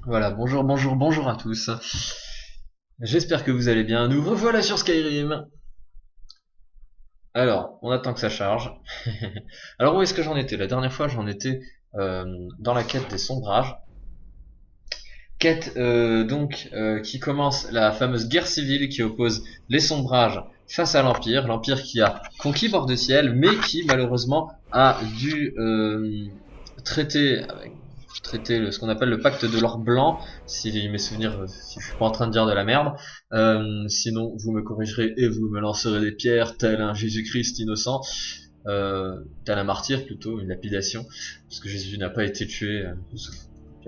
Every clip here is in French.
Voilà, bonjour, bonjour, bonjour à tous. J'espère que vous allez bien. Nous revoilà sur Skyrim. Alors, on attend que ça charge. Alors, où est-ce que j'en étais? La dernière fois, j'en étais dans la quête des sombrages. Quête qui commence la fameuse guerre civile qui oppose les sombrages face à l'Empire. L'Empire qui a conquis Bord-de-Ciel, mais qui malheureusement a dû traiter ce qu'on appelle le pacte de l'or blanc, si mes souvenirs, si je suis pas en train de dire de la merde. Sinon, vous me corrigerez et vous me lancerez des pierres, tel un Jésus-Christ innocent, tel un martyr plutôt, une lapidation, parce que Jésus n'a pas été tué.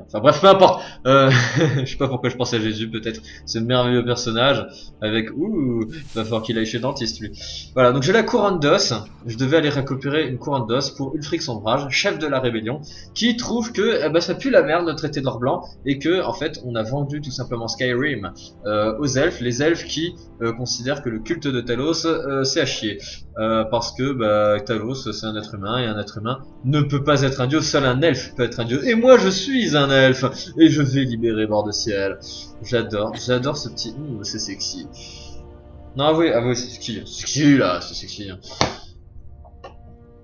Enfin bref, peu importe. Je sais pas pourquoi je pense à Jésus, peut-être ce merveilleux personnage avec il va falloir qu'il aille chez le dentiste lui. Voilà, donc j'ai la couronne d'os. Je devais aller récupérer une couronne d'os pour Ulfric Sombrage, chef de la rébellion, qui trouve que ça pue la merde le traité d'or blanc et que en fait on a vendu tout simplement Skyrim aux elfes, les elfes qui considèrent que le culte de Talos c'est à chier. Parce que Talos c'est un être humain et un être humain ne peut pas être un dieu, seul un elfe peut être un dieu. Et moi je suis un elfe et je vais libérer Bord-de-Ciel. J'adore ce petit... c'est sexy. Non, avouez, c'est sexy. C'est sexy là, c'est sexy.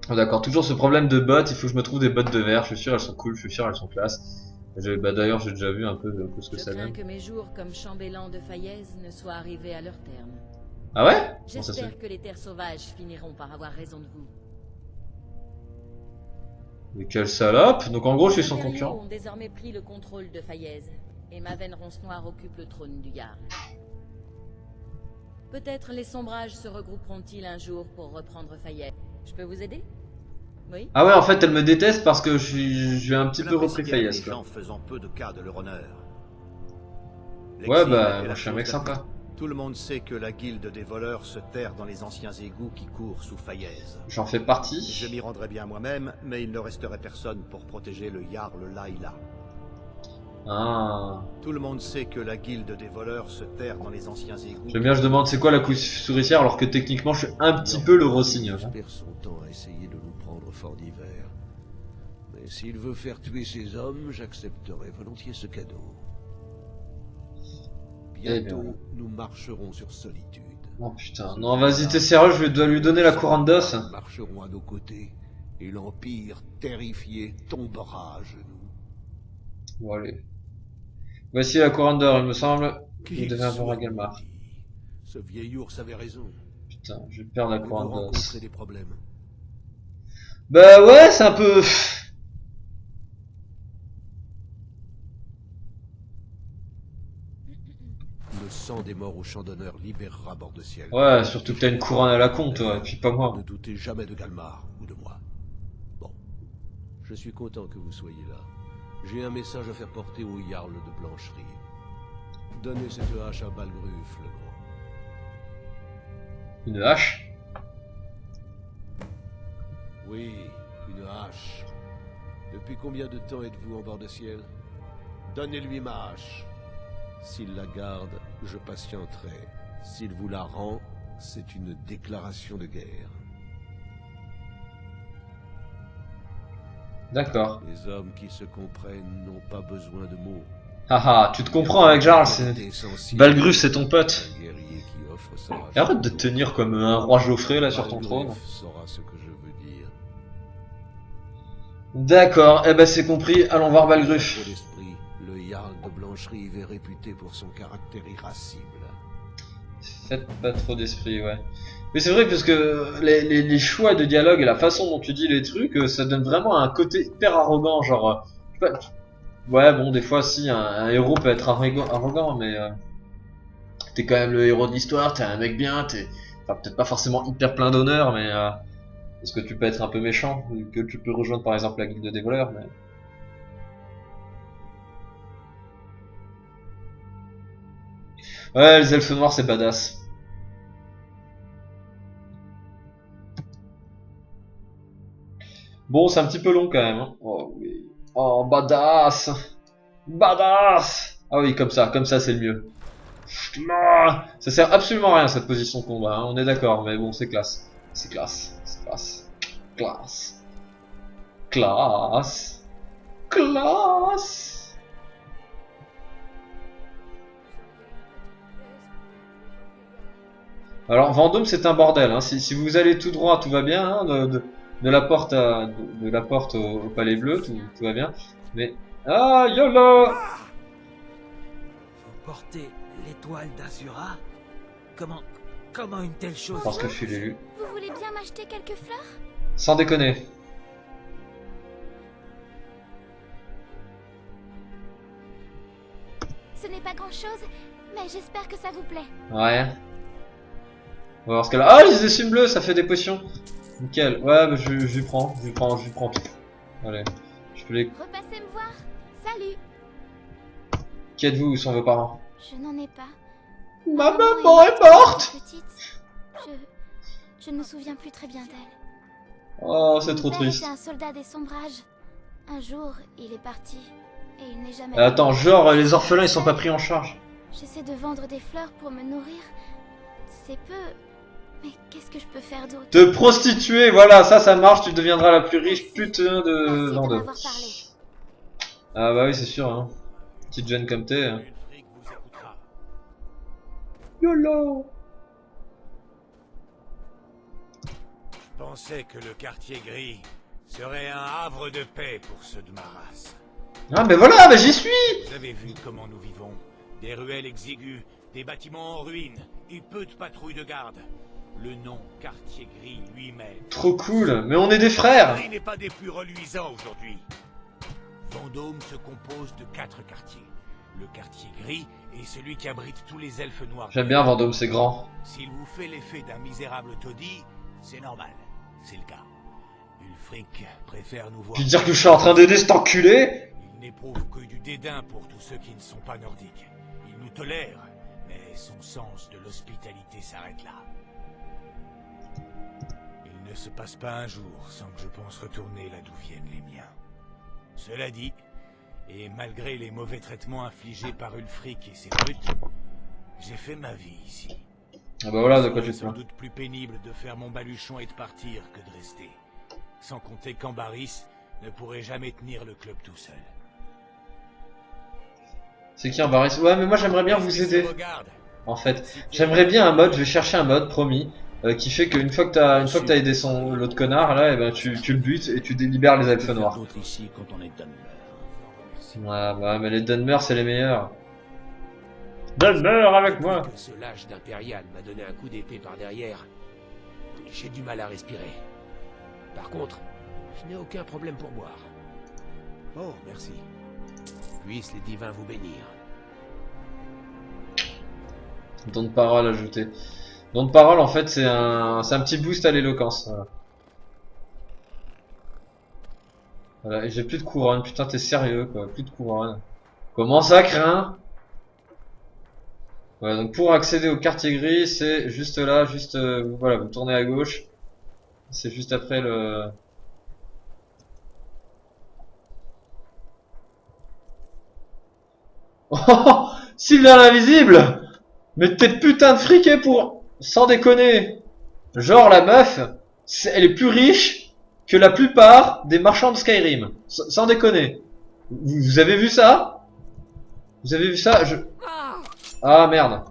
Oh, d'accord, toujours ce problème de bottes, il faut que je me trouve des bottes de verre, je suis sûr elles sont cool, je suis sûr elles sont classe. D'ailleurs j'ai déjà vu un peu ce que Je ça crains donne. que mes jours comme chambellan de Faillaise ne soient arrivés à leur terme. Ah ouais? Comment ça se fait? J'espère que les terres sauvages finiront par avoir raison de vous. Mais quelle salope! Donc en gros je suis Les son impériaux concurrent. ont désormais pris le contrôle de Faillaise, et Maven Ronce-Noire occupe le trône du Jarl. Peut-être les sombrages se regrouperont-ils un jour pour reprendre Faillaise. Je peux vous aider? Oui? Ah ouais, en fait elle me déteste parce que j'ai un petit Je peu repris n'apprécie guère Fayez les quoi. gens faisant peu de cas de leur honneur. Ouais L'exil bah était moi la je suis un chose mec la plus- sympa. Tout le monde sait que la guilde des voleurs se terre dans les anciens égouts qui courent sous Faillaise. J'en fais Je partie. m'y rendrai bien moi-même, mais il ne resterait personne pour protéger le Jarl Laila. Ah. Tout le monde sait que la guilde des voleurs se terre dans les anciens égouts. J'aime bien, je demande c'est quoi la couche souricière alors que techniquement je suis un petit peu le rossignol. Il perd son temps à essayer de nous prendre fort d'hiver. Mais s'il veut faire tuer ses hommes, j'accepterai volontiers ce cadeau. Bientôt, nous marcherons sur Solitude. Oh putain, non vas-y t'es sérieux, je dois lui donner la couronne d'os. Nous marcherons à nos côtés, et l'Empire, terrifié, tombera à genoux. Bon allez. Voici la couronne d'or, il me semble. Vous Qu'il devez avoir soit un Galmar. maudit. Ce vieil ours avait raison. Putain, je vais perdre la Vous couronne d'os. rencontrez des problèmes. Bah ouais, c'est un peu... Le sang des morts au champ d'honneur libérera Bord-de-Ciel. Ouais, surtout que t'as une couronne à la con toi, et puis pas moi. Ne doutez jamais de Galmar ou de moi. Bon. Je suis content que vous soyez là. J'ai un message à faire porter au Jarl de Blancherie. Donnez cette hache à Balgruf, le grand. Une hache. Oui, une hache. Depuis combien de temps êtes-vous en Bord-de-Ciel? Donnez-lui ma hache. S'il la garde, je patienterai. S'il vous la rend, c'est une déclaration de guerre. D'accord. Les hommes qui se comprennent n'ont pas besoin de mots. Haha, tu te comprends avec Jarl, c'est... Balgruf c'est ton pote. Un guerrier qui offre sa Et arrête de te tenir comme un roi Geoffrey là sur ton trône. Balgruf saura ce que je veux dire. D'accord, eh ben c'est compris, allons voir Trop Balgruf. d'esprit, le Jarl de Blancherie est réputé pour son caractère irascible. Faites pas trop d'esprit, ouais. Mais c'est vrai parce que les choix de dialogue et la façon dont tu dis les trucs, ça donne vraiment un côté hyper arrogant, genre... je sais pas, ouais, bon, des fois, si, un héros peut être arrogant, mais... t'es quand même le héros de l'histoire, t'es un mec bien, t'es... Enfin, peut-être pas forcément hyper plein d'honneur, mais... Est-ce que tu peux être un peu méchant, que tu peux rejoindre par exemple la guilde des voleurs, mais... Ouais, les elfes noirs, c'est badass. Bon, c'est un petit peu long quand même. Hein. Oh oui. Oh, badass. Badass. Ah oui, comme ça c'est le mieux. Ah, ça sert absolument à rien cette position de combat, hein, on est d'accord, mais bon, c'est classe. C'est classe. C'est classe. Classe. Classe. Classe. Alors Vendôme c'est un bordel, hein. Si vous allez tout droit tout va bien, hein, de la porte de la porte au Palais Bleu, tout va bien. Mais ah YOLO! Vous portez l'étoile d'Azura? Comment une telle chose? Parce que je suis l'élu. Vous voulez bien m'acheter quelques fleurs? Sans déconner. Ce n'est pas grand-chose, mais j'espère que ça vous plaît. Ouais. On va voir ce qu'elle a. Ah, les essumes bleus, ça fait des potions. Nickel. Ouais, bah, je lui prends tout. Allez. Je peux les... Repassez me voir. Salut. Qui êtes-vous? Où sont vos parents? Je n'en ai pas. Ma maman est morte! Petite. Je ne me souviens plus très bien d'elle. Oh, c'est trop Mon père triste. était un soldat des sombrages. Un jour, il est parti. Et il n'est jamais Attends, revenu. genre, les orphelins, ils sont pas pris en charge. J'essaie de vendre des fleurs pour me nourrir. C'est peu. Mais qu'est-ce que je peux faire d'autre? Te prostituer, voilà, ça marche, tu deviendras la plus riche putain de Merci de Vendôme. m'avoir parlé. Ah bah oui, c'est sûr, hein. Petite jeune comme t'es. Hein. Une fric vous écoutera. YOLO! Je pensais que le quartier gris serait un havre de paix pour ceux de ma race. Ah mais voilà, bah j'y suis! Vous avez vu comment nous vivons. Des ruelles exiguës, des bâtiments en ruine et peu de patrouilles de garde. Le nom quartier gris lui-même. Trop cool, mais on est des frères! Il n'est pas des plus reluisants aujourd'hui. Vendôme se compose de 4 quartiers. Le quartier gris est celui qui abrite tous les elfes noirs. J'aime bien Vendôme, c'est grand. S'il vous fait l'effet d'un misérable taudis, c'est normal. C'est le cas. Ulfric préfère nous voir. Puis dire que je suis en train d'aider cet enculé? Il n'éprouve que du dédain pour tous ceux qui ne sont pas nordiques. Il nous tolère, mais son sens de l'hospitalité s'arrête là. Il ne se passe pas un jour sans que je pense retourner là d'où viennent les miens. Cela dit, et malgré les mauvais traitements infligés par Ulfric et ses brutes, j'ai fait ma vie ici. Ah bah voilà de quoi tu te C'est sans plains. doute plus pénible de faire mon baluchon et de partir que de rester. Sans compter qu'Ambaris ne pourrait jamais tenir le club tout seul. C'est qui Ambaris? Ouais mais moi j'aimerais bien vous aider. En fait, j'aimerais bien un mode, je vais chercher un mode, promis, qui fait qu'une fois que t'as aidé l'autre connard là, et ben tu le butes et tu délibères les elfes noirs. Ici quand on est Dunmer. Ouais bah mais les Dunmer c'est les meilleurs. Dunmer avec moi! Que ce lâche d'impérial m'a donné un coup d'épée par derrière. J'ai du mal à respirer. Par contre, je n'ai aucun problème pour boire. Oh, merci. Puissent les divins vous bénir. Don de parole ajouté. Don de parole en fait c'est un petit boost à l'éloquence. Voilà. Voilà, et j'ai plus de couronne, putain t'es sérieux quoi, plus de couronne. Comment ça craint? Voilà, donc pour accéder au quartier gris, c'est juste là, voilà, vous tournez à gauche. C'est juste après le... Oh, Sylvain l'invisible! Mais t'es putain de friqué pour... Sans déconner! Genre la meuf, elle est plus riche que la plupart des marchands de Skyrim. Sans déconner. Vous avez vu ça? Vous avez vu ça? Ah merde.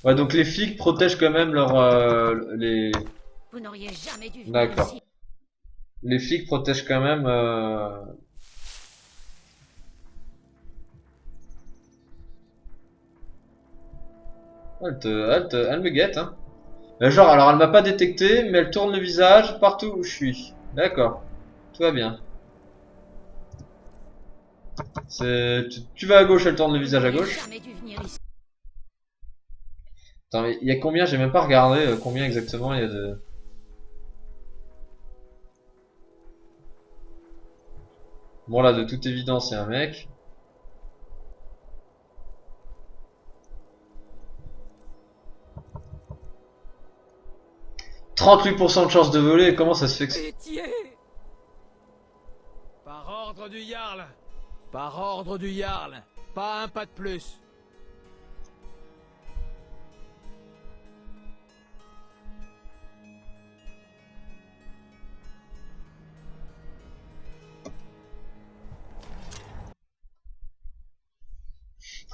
Ouais donc les flics protègent quand même les... Vous n'auriez jamais dû venir D'accord. ici. Les flics protègent quand même elle me guette hein. Genre alors elle m'a pas détecté mais elle tourne le visage partout où je suis. D'accord. Tout va bien. Tu vas à gauche, elle tourne le visage à gauche. Jamais dû venir ici. Attends mais il y a combien? J'ai même pas regardé combien exactement il y a de... Bon là de toute évidence il y a un mec. « 38% de chance de voler, comment ça se fait que... Pitié! Par ordre du Jarl! Par ordre du Jarl! Pas un pas de plus!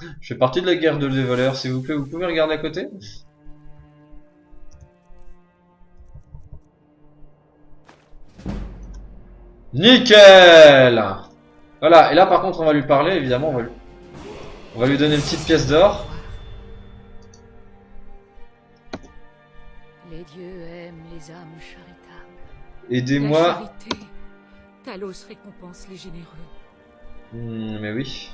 Je fais partie de la guerre des voleurs, s'il vous plaît, vous pouvez regarder à côté? Nickel! Voilà, et là par contre on va lui parler, évidemment, on va lui donner une petite pièce d'or. Les dieux aiment les âmes charitables. Aidez-moi. La charité. Talos récompense les généreux. Mais oui.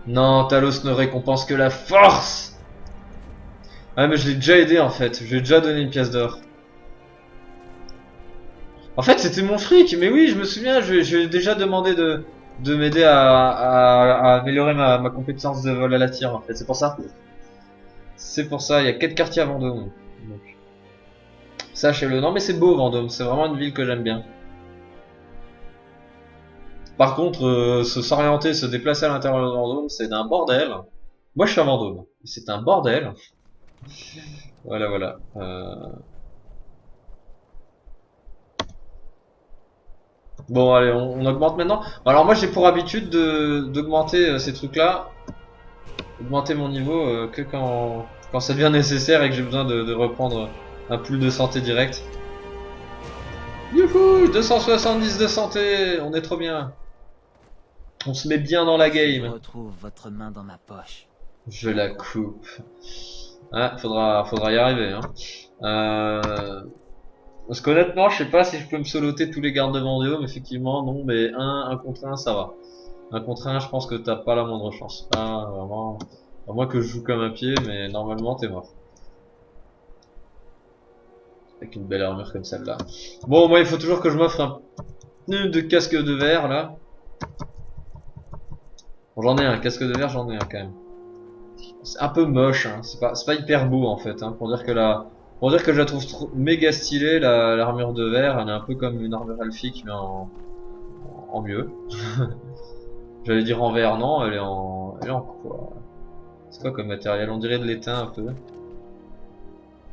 Non, Talos ne récompense que la force! Ah mais je l'ai déjà aidé en fait, je lui ai déjà donné une pièce d'or. En fait c'était mon fric, mais oui je me souviens, je lui ai déjà demandé de m'aider à améliorer ma compétence de vol à la tire en fait, c'est pour ça. C'est pour ça, il y a 4 quartiers à Vendôme. Donc, sachez-le, non mais c'est beau Vendôme, c'est vraiment une ville que j'aime bien. Par contre, s'orienter, se déplacer à l'intérieur de Vendôme, c'est un bordel. Moi je suis à Vendôme, c'est un bordel. Voilà, voilà. Bon, allez, on augmente maintenant. Alors moi j'ai pour habitude d'augmenter ces trucs-là, augmenter mon niveau que quand ça devient nécessaire et que j'ai besoin de reprendre un pool de santé direct. Youhou, 270 de santé, on est trop bien. On se met bien dans la game. Je retrouve votre main dans ma poche. Je la coupe. Ah, faudra y arriver. Parce qu'honnêtement, je sais pas si je peux me soloter tous les gardes de Vendôme. Effectivement, non, mais un contre un, ça va. Un contre un, je pense que t'as pas la moindre chance. Ah, vraiment. À moins que je joue comme un pied, mais normalement t'es mort. Avec une belle armure comme celle-là. Bon, moi il faut toujours que je m'offre un pneu de casque de verre là. Bon, j'en ai un, casque de verre, j'en ai un quand même. C'est un peu moche, hein. C'est pas hyper beau en fait, hein. Pour dire que je la trouve méga stylée, l'armure de verre, elle est un peu comme une armure elfique mais en mieux. J'allais dire en verre, non, elle est en quoi? C'est quoi comme matériel? On dirait de l'étain un peu.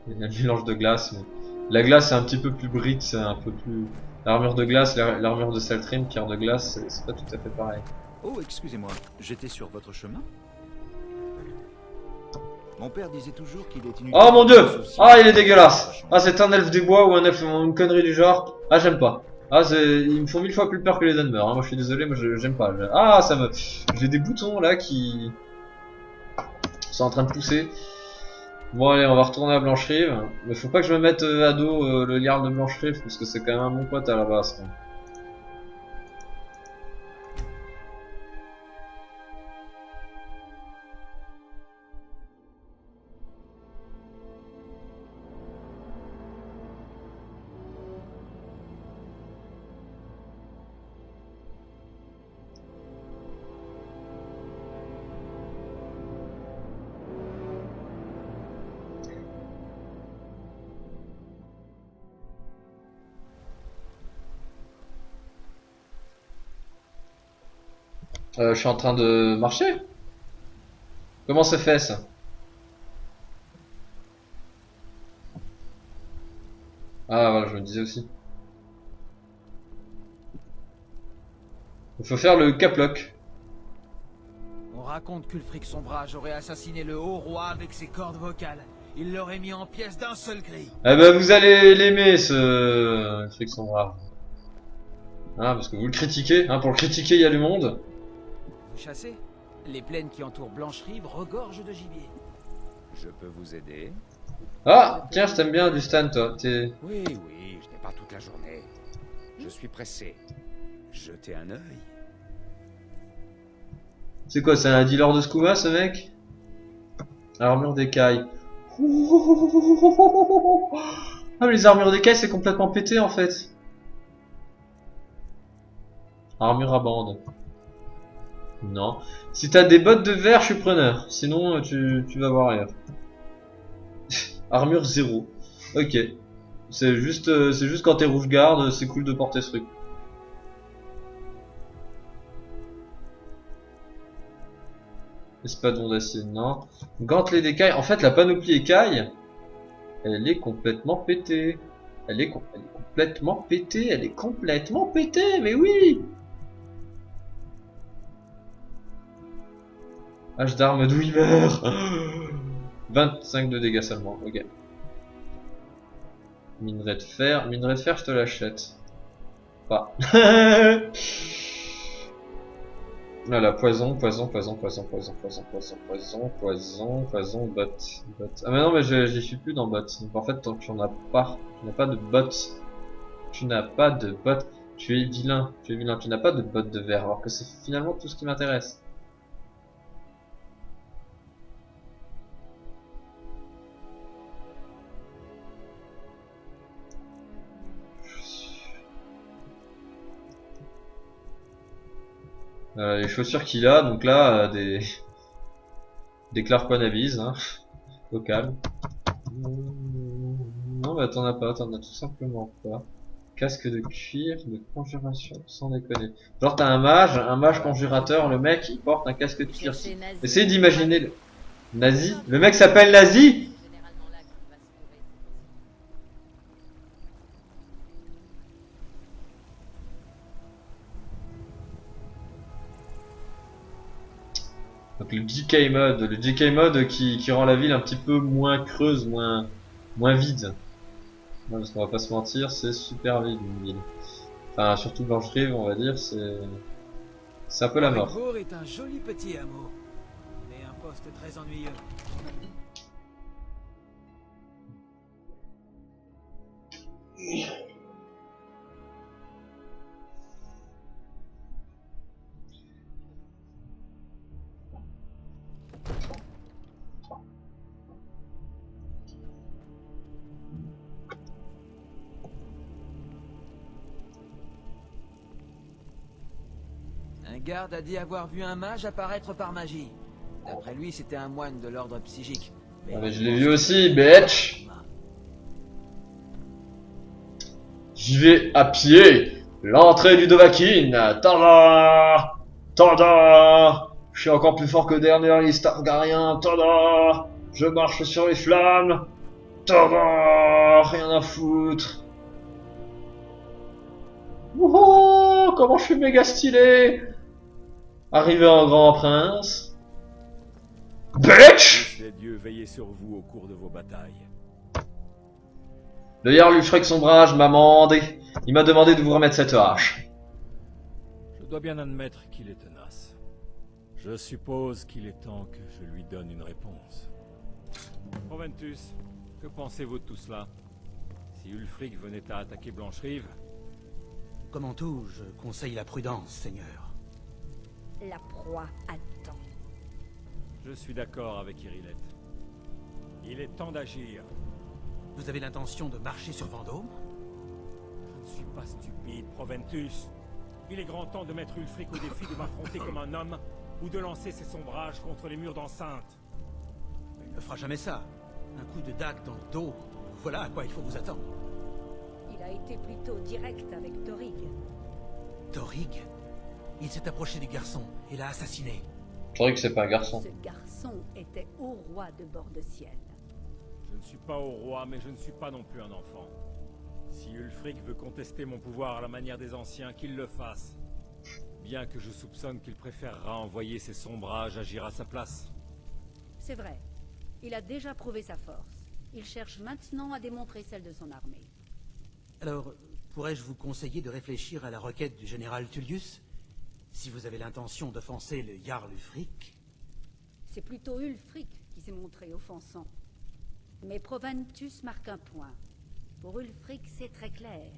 Il y a un mélange de glace, mais la glace c'est un petit peu plus brite, c'est un peu plus. L'armure de glace, l'armure de Saltrim, pierre de glace, c'est pas tout à fait pareil. Oh, excusez-moi, j'étais sur votre chemin. Mon père disait toujours qu'il est inutile. Oh mon dieu! Ah, il est dégueulasse! Ah, c'est un elfe des bois ou un elfe, une connerie du genre. Ah, j'aime pas. Ah, ils me font 1000 fois plus peur que les Dunmer, hein. Moi je suis désolé, moi j'aime pas. Ah, ça me. J'ai des boutons là qui sont en train de pousser. Bon, allez, on va retourner à Blancherive. Mais faut pas que je me mette à dos le Jarl de Blancherive, parce que c'est quand même un bon pote à la base, quoi. Je suis en train de marcher. Comment se fait ça? Ah voilà, je me disais aussi. Il faut faire le caplock. On raconte qu'Ulfric Sombrage aurait assassiné le haut roi avec ses cordes vocales. Il l'aurait mis en pièces d'un seul cri. Eh ben vous allez l'aimer ce Ulfric Sombrage. Hein, parce que vous le critiquez, hein, pour le critiquer il y a du monde. Vous chassez? Les plaines qui entourent Blancherive regorgent de gibier. Je peux vous aider? Ah, tiens, je t'aime bien du stand toi. Oui, oui, je n'ai pas toute la journée. Je suis pressé. Jetez un œil. C'est quoi, c'est un dealer de skouma ce mec? Armure d'écaille. Ah mais les armures d'écaille c'est complètement pété en fait. Armure à bande. Non. Si t'as des bottes de verre, je suis preneur. Sinon, tu vas voir ailleurs. Armure 0. Ok. C'est juste quand t'es rouge-garde, c'est cool de porter ce truc. Espadon d'acier, non. Gantelet d'écaille. En fait, la panoplie écaille, elle est complètement pétée. Elle est complètement pétée. Elle est complètement pétée. Mais oui! Hache d'arme d'où il meurt. 25 de dégâts seulement, ok. Minerai de fer, je te l'achète. Pas. Voilà, poison, bot. Ah mais non, mais j'y suis plus dans bot. Donc en fait, tant que tu n'as pas de bot, tu n'as pas de bot. Tu es vilain, tu n'as pas de bot de verre, alors que c'est finalement tout ce qui m'intéresse. Les chaussures qu'il a, donc là, des Clark-wannabes, hein, au calme. Non, bah t'en as tout simplement pas. Casque de cuir, de conjuration, sans déconner. Genre t'as un mage conjurateur, le mec il porte un casque de cuir. Essayez d'imaginer le nazi. Le mec s'appelle Nazi. Donc le GK mode qui rend la ville un petit peu moins creuse, moins vide. Non, parce qu'on va pas se mentir, c'est super vide une ville. Enfin, surtout Blancherive, on va dire, c'est un peu la mort. Bourg est un joli petit hameau, mais un poste très ennuyeux. Un garde a dit avoir vu un mage apparaître par magie. D'après lui, c'était un moine de l'ordre psychique. Ah, mais je l'ai vu aussi, bitch. J'y vais à pied. L'entrée du Dovahkiin. Tada. Tada. Je suis encore plus fort que Daenerys Targaryen. Tada. Je marche sur les flammes. Tada. Rien à foutre. Wouhou. Comment je suis méga stylé. Arrivé en grand prince. Bitch. Les dieux veiller sur vous au cours de vos batailles. Le Jarl Ulfric Sombrage m'a mandé. Il m'a demandé de vous remettre cette hache. Je dois bien admettre qu'il est tenace. Je suppose qu'il est temps que je lui donne une réponse. Proventus, que pensez-vous de tout cela? Si Ulfric venait à attaquer Blancherive... Comme en tout, je conseille la prudence, Seigneur. La proie attend. Je suis d'accord avec Irilette. Il est temps d'agir. Vous avez l'intention de marcher sur Vendôme? Je ne suis pas stupide, Proventus. Il est grand temps de mettre Ulfric au défi de m'affronter comme un homme ou de lancer ses sombrages contre les murs d'enceinte. Il ne fera jamais ça. Un coup de dague dans le dos, voilà à quoi il faut vous attendre. Il a été plutôt direct avec Torig. Torig? Il s'est approché du garçon et l'a assassiné. Torig, c'est pas un garçon. Ce garçon était haut roi de bord de ciel. Je ne suis pas au roi, mais je ne suis pas non plus un enfant. Si Ulfric veut contester mon pouvoir à la manière des anciens, qu'il le fasse. Bien que je soupçonne qu'il préférera envoyer ses sombrages agir à sa place. C'est vrai. Il a déjà prouvé sa force. Il cherche maintenant à démontrer celle de son armée. Alors, pourrais-je vous conseiller de réfléchir à la requête du général Tullius? Si vous avez l'intention d'offenser le Jarl Ulfric. C'est plutôt Ulfric qui s'est montré offensant. Mais Proventus marque un point. Pour Ulfric, c'est très clair.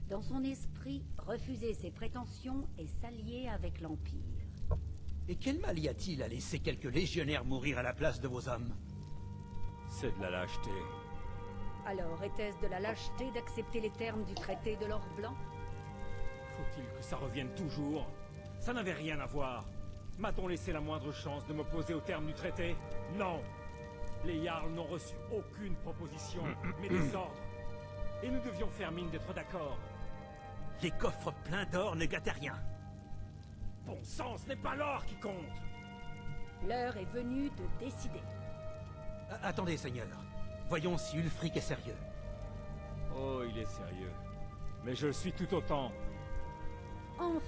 Dans son esprit, refuser ses prétentions et s'allier avec l'Empire. Et quel mal y a-t-il à laisser quelques légionnaires mourir à la place de vos hommes? C'est de la lâcheté. Alors, était-ce de la lâcheté d'accepter les termes du traité de l'or blanc? Faut-il que ça revienne toujours? Ça n'avait rien à voir. M'a-t-on laissé la moindre chance de m'opposer aux termes du traité? Non. Les Jarls n'ont reçu aucune proposition, mais des ordres. Et nous devions faire mine d'être d'accord. Les coffres pleins d'or ne gâtaient rien. Bon sang, ce n'est pas l'or qui compte. L'heure est venue de décider. Attendez, Seigneur. Voyons si Ulfric est sérieux. Oh, il est sérieux. Mais je le suis tout autant. Enfin.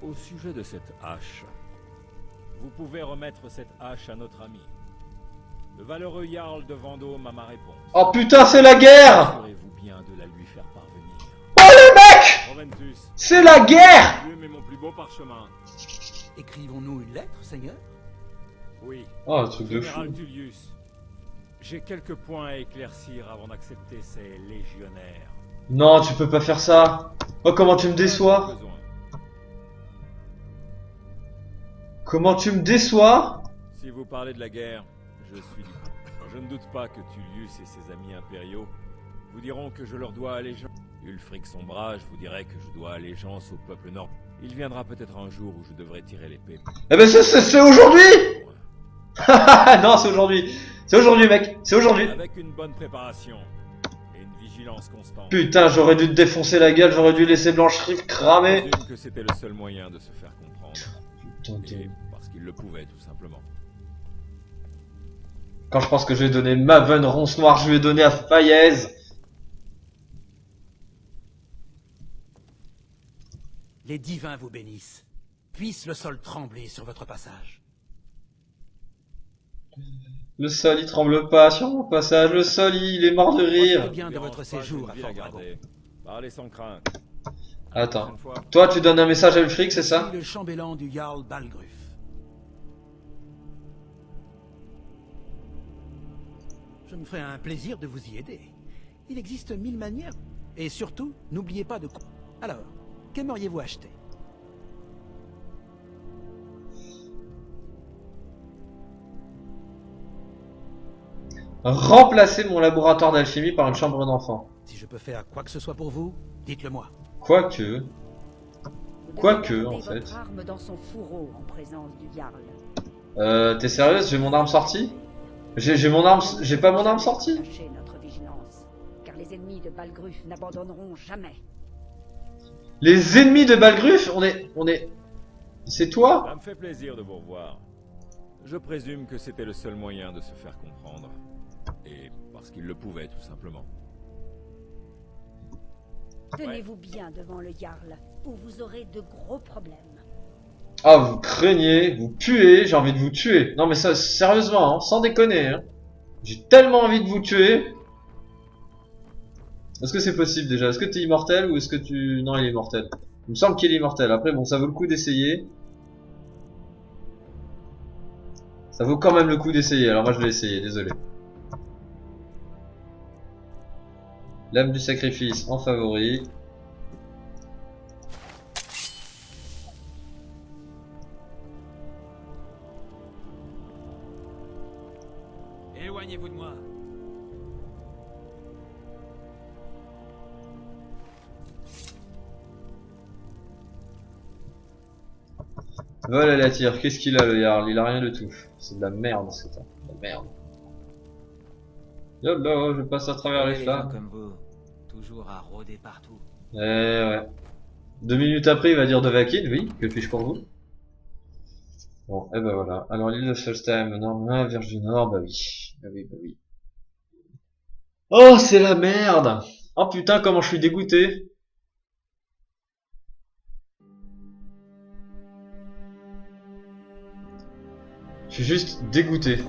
Au sujet de cette hache, vous pouvez remettre cette hache à notre ami. Le valeureux Jarl de Vendôme a ma réponse. Oh putain, c'est la guerre! Assurez-vous bien de la lui faire parvenir. Oh le mec! Proventus, C'est la guerre! Dieu est mon plus beau parchemin. Écrivons-nous une lettre, Seigneur? Oui. Oh, un truc de fou. Général Tullius, j'ai quelques points à éclaircir avant d'accepter ces légionnaires. Non, tu peux pas faire ça. Oh, comment tu me déçois. Comment tu me déçois? Si vous parlez de la guerre, je suis libre. Je ne doute pas que Tullius et ses amis impériaux vous diront que je leur dois allégeance. Ulfric Sombrage vous dirait que je dois allégeance au peuple nord. Il viendra peut-être un jour où je devrais tirer l'épée. Eh ben c'est aujourd'hui. Non, c'est aujourd'hui. C'est aujourd'hui, mec. C'est aujourd'hui. Avec une bonne préparation et une vigilance constante. Putain, j'aurais dû te défoncer la gueule, j'aurais dû laisser Blanche-Rive cramer. Je présume que c'était le seul moyen de se faire comprendre. Putain, Et parce qu'il le pouvait, tout simplement. Quand je pense que je vais donner Maven Ronce Noire, je vais donner à Fayez. Les divins vous bénissent. Puisse le sol trembler sur votre passage. Le sol il tremble pas sur mon passage, le sol il est mort de rire. Profitez bien de votre séjour à Fort Dragon. Parlez sans crainte. Attends. Toi tu donnes un message à Ulfric, c'est ça? Le chambellan du Jarl Balgruf. Je me ferai un plaisir de vous y aider. Il existe 1000 manières. Et surtout, n'oubliez pas de... Alors, qu'aimeriez-vous acheter? Remplacer mon laboratoire d'alchimie par une chambre d'enfant. Si je peux faire quoi que ce soit pour vous, dites-le moi. Quoique, en fait. Votre arme dans son fourreau en présence du Jarl. T'es sérieuse? J'ai mon arme sortie? J'ai mon arme, j'ai pas mon arme sortie? Cachez notre vigilance, car les ennemis de Balgruf n'abandonneront jamais. Les ennemis de Balgruf? On est... C'est toi? Ça me fait plaisir de vous revoir. Je présume que c'était le seul moyen de se faire comprendre. Et parce qu'il le pouvait, tout simplement. Tenez-vous bien devant le Jarl, ou vous aurez de gros problèmes. Ah, vous craignez, vous puez, j'ai envie de vous tuer. Non mais ça, sérieusement, hein, sans déconner. Hein. J'ai tellement envie de vous tuer. Est-ce que c'est possible déjà? Est-ce que t'es immortel ou est-ce que tu... Non, il est immortel. Il me semble qu'il est immortel. Après, bon, ça vaut le coup d'essayer. Ça vaut quand même le coup d'essayer, alors moi je vais essayer, désolé. L'âme du sacrifice en favori. Éloignez-vous de moi. Vol à la tire, qu'est-ce qu'il a le Jarl? Il a rien de tout. C'est de la merde, c'est ça. De la merde. Yolo, je passe à travers les flammes. Comme vous, toujours à rôder partout. Eh ouais. 2 minutes après, il va dire de Vakin, oui, que puis-je pour vous? Bon, et ben voilà. Alors l'île de Solstheim, non, Vierge du Nord, bah oui. Bah oui, bah oui. Oh, c'est la merde! Oh putain, comment je suis dégoûté! Je suis juste dégoûté.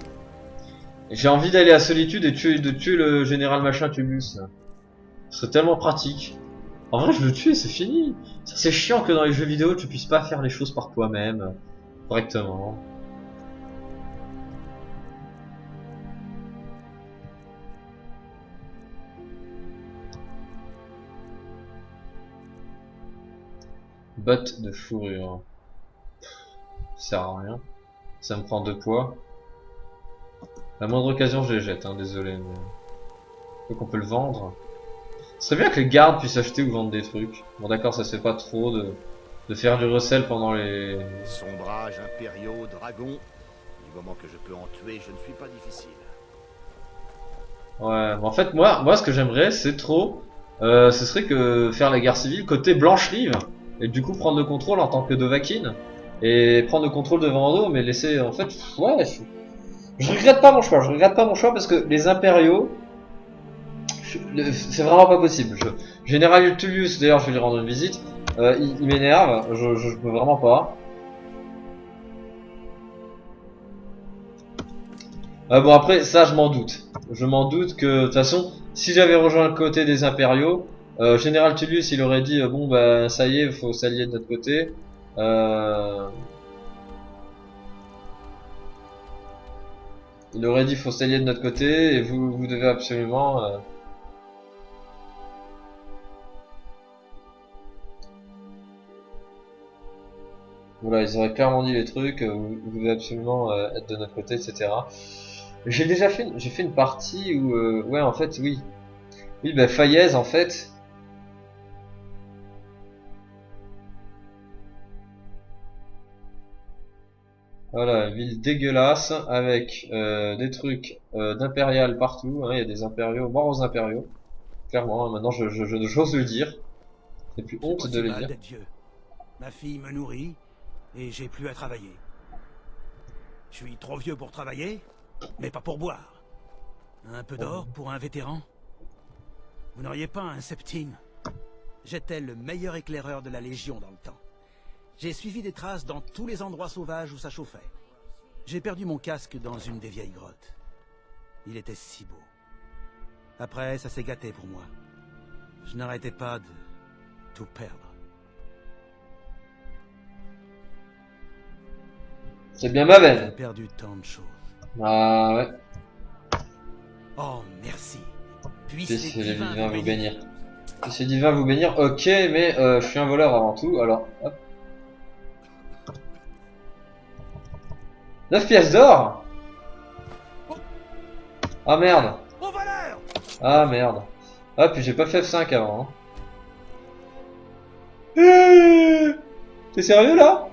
J'ai envie d'aller à Solitude et de tuer le général machin Tullius. Ce serait tellement pratique. En vrai, je le tue et c'est fini. C'est chiant que dans les jeux vidéo, tu puisses pas faire les choses par toi-même correctement. Botte de fourrure. Ça sert à rien. Ça me prend 2 poids. La moindre occasion, je les jette, hein, désolé. Mais... faut qu'on peut le vendre. Ce serait bien que les gardes puissent acheter ou vendre des trucs. Bon d'accord, ça se fait pas trop de faire du recel pendant les... Sombrages, impériaux, dragons. Du moment que je peux en tuer, je ne suis pas difficile. Ouais, mais en fait, moi ce que j'aimerais, c'est trop... ce serait que faire la guerre civile côté Blanche-Rive. Et du coup prendre le contrôle en tant que Dovahkiin. Et prendre le contrôle de Vendôme, mais laisser... En fait, ouais... Je regrette pas mon choix, parce que les impériaux... C'est vraiment pas possible. Général Tullius, d'ailleurs je vais lui rendre une visite, il m'énerve, je peux vraiment pas. Bon après, ça je m'en doute. Je m'en doute que, de toute façon, si j'avais rejoint le côté des impériaux, Général Tullius il aurait dit, bon bah ça y est, faut s'allier de notre côté. Il aurait dit, faut s'allier de notre côté, et vous devez absolument... Voilà, ils auraient clairement dit les trucs, vous devez absolument être de notre côté, etc. J'ai fait une partie où, ouais, en fait, oui. Oui, bah, Fayez, en fait. Voilà, une ville dégueulasse, avec des trucs d'impérial partout, hein, il y a des impériaux, morts aux impériaux. Clairement, hein, maintenant j'ose le dire. J'ai plus honte de le dire. Ma fille me nourrit, et j'ai plus à travailler. Je suis trop vieux pour travailler, mais pas pour boire. Un peu d'or pour un vétéran? Vous n'auriez pas un septime? J'étais le meilleur éclaireur de la Légion dans le temps. J'ai suivi des traces dans tous les endroits sauvages où ça chauffait. J'ai perdu mon casque dans une des vieilles grottes. Il était si beau. Après, ça s'est gâté pour moi. Je n'arrêtais pas de tout perdre. C'est bien ma veine. J'ai perdu tant de choses. Ah ouais. Oh, merci. Puisse les divins vous bénir. Puisse les divins vous bénir. Ok, mais je suis un voleur avant tout, alors hop. 9 pièces d'or. Ah merde. Ah merde. Ah puis j'ai pas fait F5 avant. Hein. T'es sérieux là?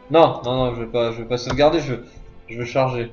Non, non, non, je vais pas sauvegarder, je veux charger.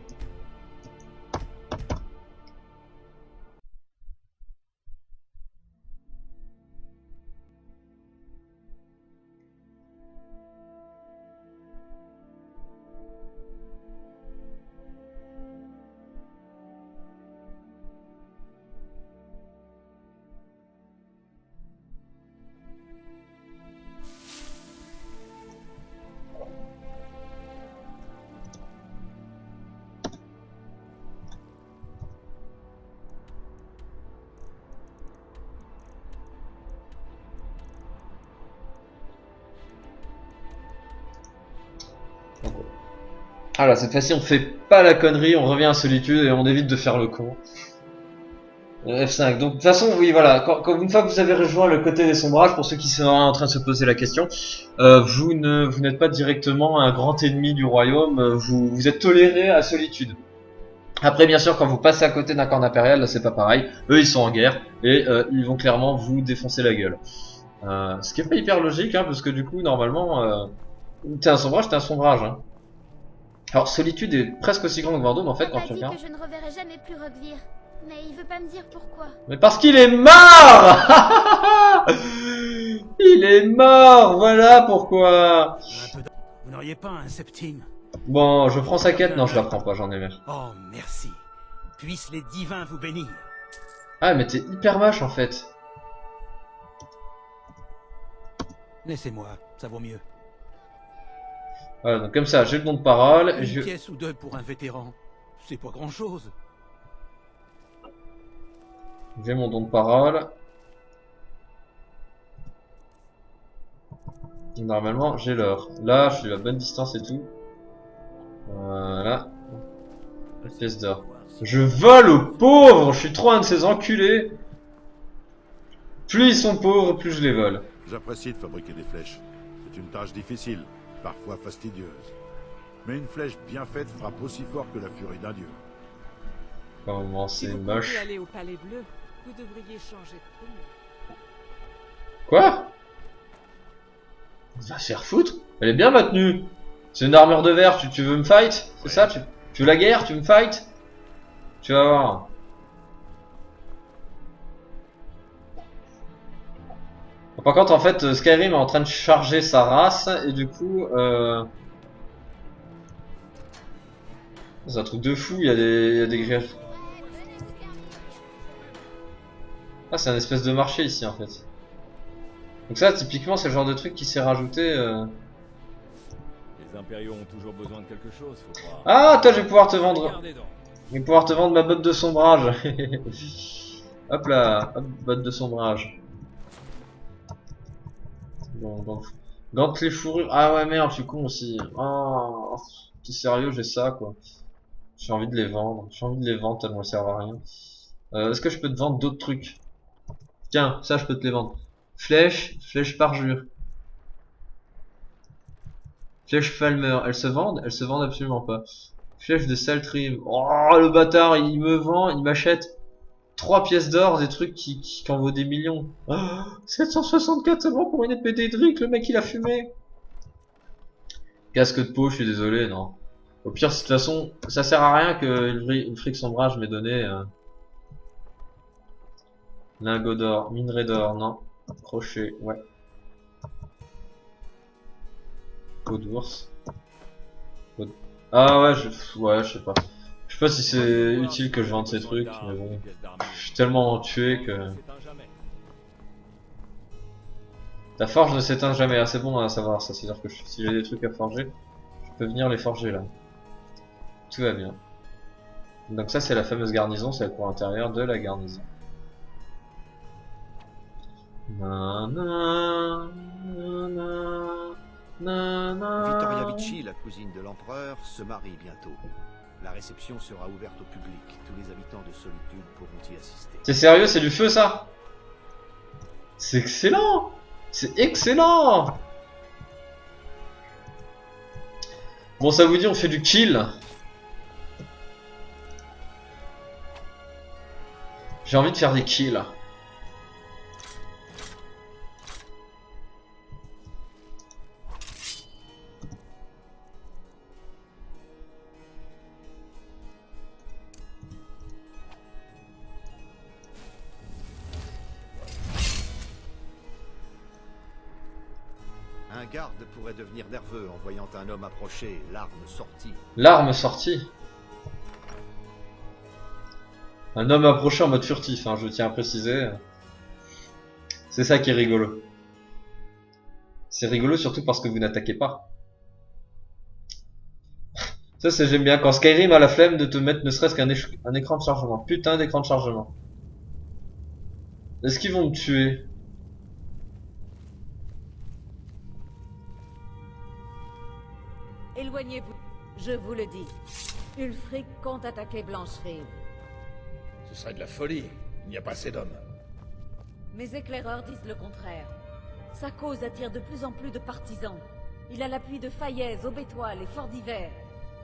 Ah là, cette fois-ci on fait pas la connerie, on revient à Solitude et on évite de faire le con. F5. Donc de toute façon, oui voilà, une fois que vous avez rejoint le côté des sombrages, pour ceux qui sont en train de se poser la question, vous n'êtes pas directement un grand ennemi du royaume, vous êtes toléré à Solitude. Après bien sûr quand vous passez à côté d'un camp impérial, là c'est pas pareil, eux ils sont en guerre et ils vont clairement vous défoncer la gueule. Ce qui est pas hyper logique hein, parce que du coup normalement t'es un sombrage, hein. Alors Solitude est presque aussi grand que Vendôme en fait quand tu regardes. Que je ne reverrai jamais plus Roquevire, mais il veut pas me dire pourquoi. Mais parce qu'il est mort. Il est mort, voilà pourquoi. Vous n'auriez pas un septime? Bon, je prends sa quête, non je la prends pas, j'en ai marre. Oh merci, puissent les divins vous bénir. Ah mais t'es hyper moche en fait. Laissez-moi, ça vaut mieux. Voilà, donc comme ça, j'ai le don de parole. Une pièce ou deux pour un vétéran, c'est pas grand-chose. J'ai mon don de parole. Normalement, j'ai l'heure. Là, je suis à bonne distance et tout. Voilà. La pièce d'or. Je vole aux pauvres. Je suis trop un de ces enculés. Plus ils sont pauvres, plus je les vole. J'apprécie de fabriquer des flèches. C'est une tâche difficile, parfois fastidieuse. Mais une flèche bien faite frappe aussi fort que la furie d'un dieu. Comment c'est si vous moche. aller au Palais Bleu, vous devriez changer de tenue. Quoi? Va se faire foutre. Elle est bien ma tenue. C'est une armure de verre, tu veux me fight? C'est ça? Tu veux la guerre? Tu veux me fight? Tu vas voir. Par contre en fait Skyrim est en train de charger sa race et du coup c'est un truc de fou, il y a des griefs. Ah c'est un espèce de marché ici en fait. Donc ça, typiquement, c'est le genre de truc qui s'est rajouté... Les impériaux ont toujours besoin de quelque chose, faut croire. Ah, toi, je vais pouvoir te vendre... Regardez donc. Je vais pouvoir te vendre ma botte de sombrage. Hop là, hop, botte de sombrage. Bon, gantelet fourrure. Ah ouais, merde, je suis con aussi. Oh, t'es sérieux, j'ai ça, quoi. J'ai envie de les vendre. J'ai envie de les vendre tellement elles servent à rien. Est-ce que je peux te vendre d'autres trucs? Tiens, ça, je peux te les vendre. Flèche parjure. Flèche Falmer, elles se vendent? Elles se vendent absolument pas. Flèche de Saltrim. Oh, le bâtard, il me vend, il m'achète 3 pièces d'or, des trucs qui en vaut des millions. Oh, 764 seulement pour une épée d'Edric, le mec il a fumé. Casque de peau, je suis désolé, non. Au pire, de toute façon, ça sert à rien que Ulfric Sombrage m'ait donné. Lingot d'or, minerai d'or, non. Crochet, ouais. Peau d'ours. Ah ouais, je sais pas. Je sais pas si c'est utile que je vende ces trucs, mais bon. Je suis tellement tué que... Ta forge ne s'éteint jamais, ah, c'est bon à savoir ça, c'est-à-dire que si j'ai des trucs à forger, je peux venir les forger là. Tout va bien. Donc ça c'est la fameuse garnison, c'est le cour intérieur de la garnison. Vittoria Vici, la cousine de l'empereur, se marie bientôt. La réception sera ouverte au public. Tous les habitants de Solitude pourront y assister. T'es sérieux, c'est du feu ça? C'est excellent! C'est excellent! Bon, ça vous dit, on fait du kill. J'ai envie de faire des kills. Un garde pourrait devenir nerveux en voyant un homme approcher, l'arme sortie. L'arme sortie. Un homme approché en mode furtif, hein, je tiens à préciser. C'est ça qui est rigolo. C'est rigolo surtout parce que vous n'attaquez pas. Ça c'est j'aime bien quand Skyrim a la flemme de te mettre ne serait-ce qu'un écran de chargement. Putain d'écran de chargement. Est-ce qu'ils vont me tuer? Éloignez-vous, je vous le dis. Ulfric compte attaquer Blancherive. Ce serait de la folie, il n'y a pas assez d'hommes. Mes éclaireurs disent le contraire. Sa cause attire de plus en plus de partisans. Il a l'appui de Faillaise, Aubétoile et Fort d'Hiver.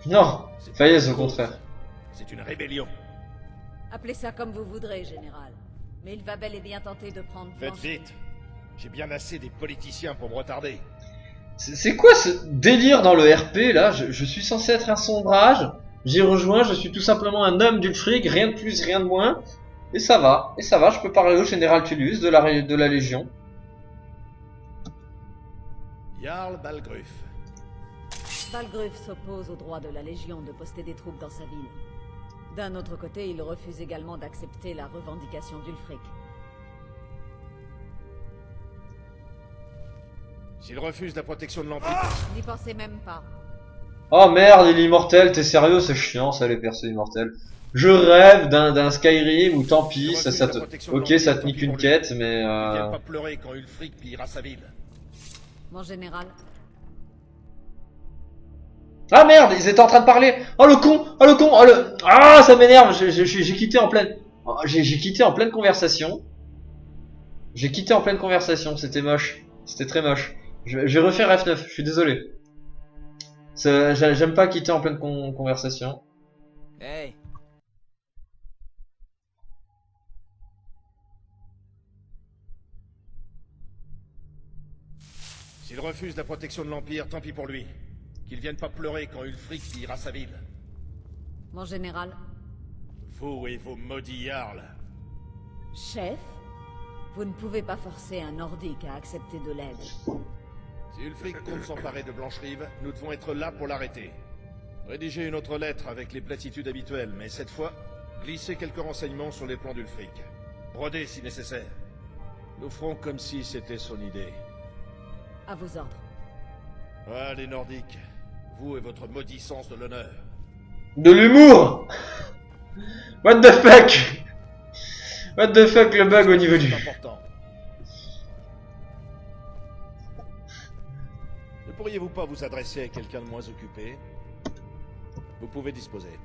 Non, Faillaise au contraire. C'est une rébellion. Appelez ça comme vous voudrez, général. Mais il va bel et bien tenter de prendre Faites Blancherive. vite. J'ai bien assez des politiciens pour me retarder. C'est quoi ce délire dans le RP là? Je suis censé être un sombrage, j'y rejoins, je suis tout simplement un homme d'Ulfric, rien de plus, rien de moins. Et ça va, je peux parler au général Tullius de la Légion. Jarl Balgruf. Balgruf s'oppose au droit de la Légion de poster des troupes dans sa ville. D'un autre côté, il refuse également d'accepter la revendication d'Ulfric. S'il refuse la protection de l'Empire... N'y pensez même pas. Oh merde, il est immortel, t'es sérieux? C'est chiant ça les persos immortels. Je rêve d'un Skyrim ou tant pis, ça te... Ok, ça te nique une quête, mais Il vient pas pleurer quand Ulfric pillera sa ville. Mon général. Ah merde, ils étaient en train de parler. Oh le con, oh le con, oh le... Ah ça m'énerve, j'ai quitté en pleine... J'ai quitté en pleine conversation. J'ai quitté en pleine conversation, c'était moche. C'était très moche. Je vais refaire F9, je suis désolé. J'aime pas quitter en pleine conversation. Hey. S'il refuse la protection de l'Empire, tant pis pour lui. Qu'il vienne pas pleurer quand Ulfric pillera sa ville. Mon général. Vous et vos maudits Jarls. Chef, vous ne pouvez pas forcer un Nordique à accepter de l'aide. Si Ulfric compte s'emparer de Blancherive, nous devons être là pour l'arrêter. Rédigez une autre lettre avec les platitudes habituelles, mais cette fois, glissez quelques renseignements sur les plans d'Ulfric. Brodez si nécessaire. Nous ferons comme si c'était son idée. À vos ordres. Ah, les Nordiques. Vous et votre maudit sens de l'honneur. De l'humour. What the fuck? What the fuck le bug au niveau du... Important. Ne pourriez-vous pas vous adresser à quelqu'un de moins occupé? Vous pouvez disposer.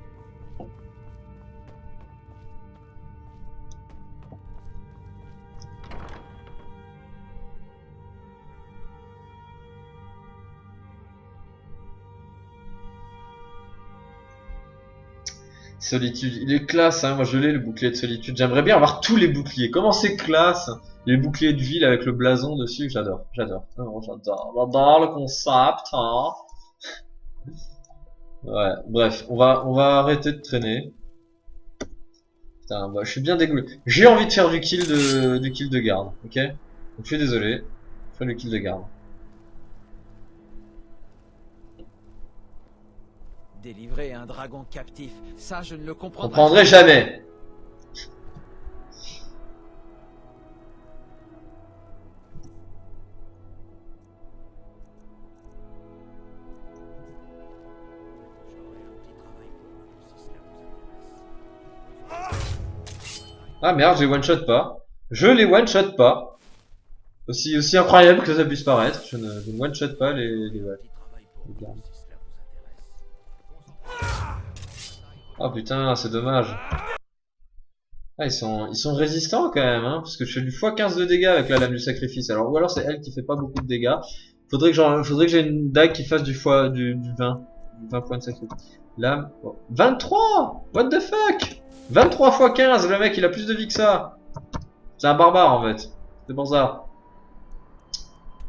Solitude, il est classe, hein. Moi je l'ai le bouclier de solitude. J'aimerais bien avoir tous les boucliers. Comment c'est classe? Les boucliers de ville avec le blason dessus, j'adore, j'adore. Oh, j'adore le concept, hein. Ouais, bref, on va arrêter de traîner. Putain, bah, je suis bien dégoûté. J'ai envie de faire du kill de garde, ok? Donc je suis désolé, je fais le kill de garde. Délivrer un dragon captif, ça je ne le On comprendrai prendrait jamais. Ah merde, je les one shot pas. Je les one shot pas. Aussi incroyable que ça puisse paraître, je ne one shot pas les gardes. Oh putain, c'est dommage. Ah, ils sont résistants quand même, hein, parce que je fais du x15 de dégâts avec la lame du sacrifice. Alors, ou alors c'est elle qui fait pas beaucoup de dégâts. Faudrait que j'ai une dague qui fasse du 20 points de sacrifice. Lame, oh. 23! What the fuck? 23 x 15, le mec il a plus de vie que ça. C'est un barbare en fait. C'est pour ça.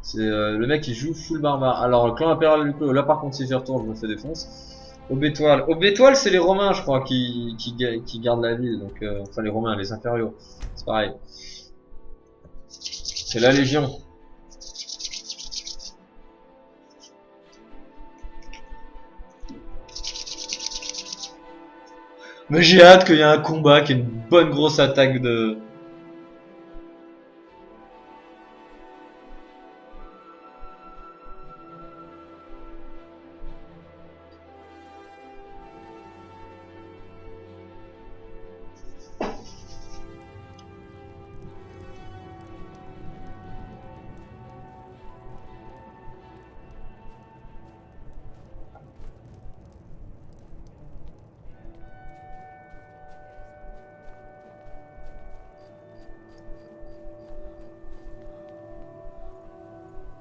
C'est le mec qui joue full barbare. Alors, le clan impérial Luclo, là par contre si j'y retourne, je me fais défonce. Aubétoile. Aubétoile, c'est les Romains, je crois, qui gardent la ville. Donc, enfin, les Romains, les impériaux. C'est pareil. C'est la Légion. Mais j'ai hâte qu'il y ait un combat, qu'il y ait une bonne grosse attaque de...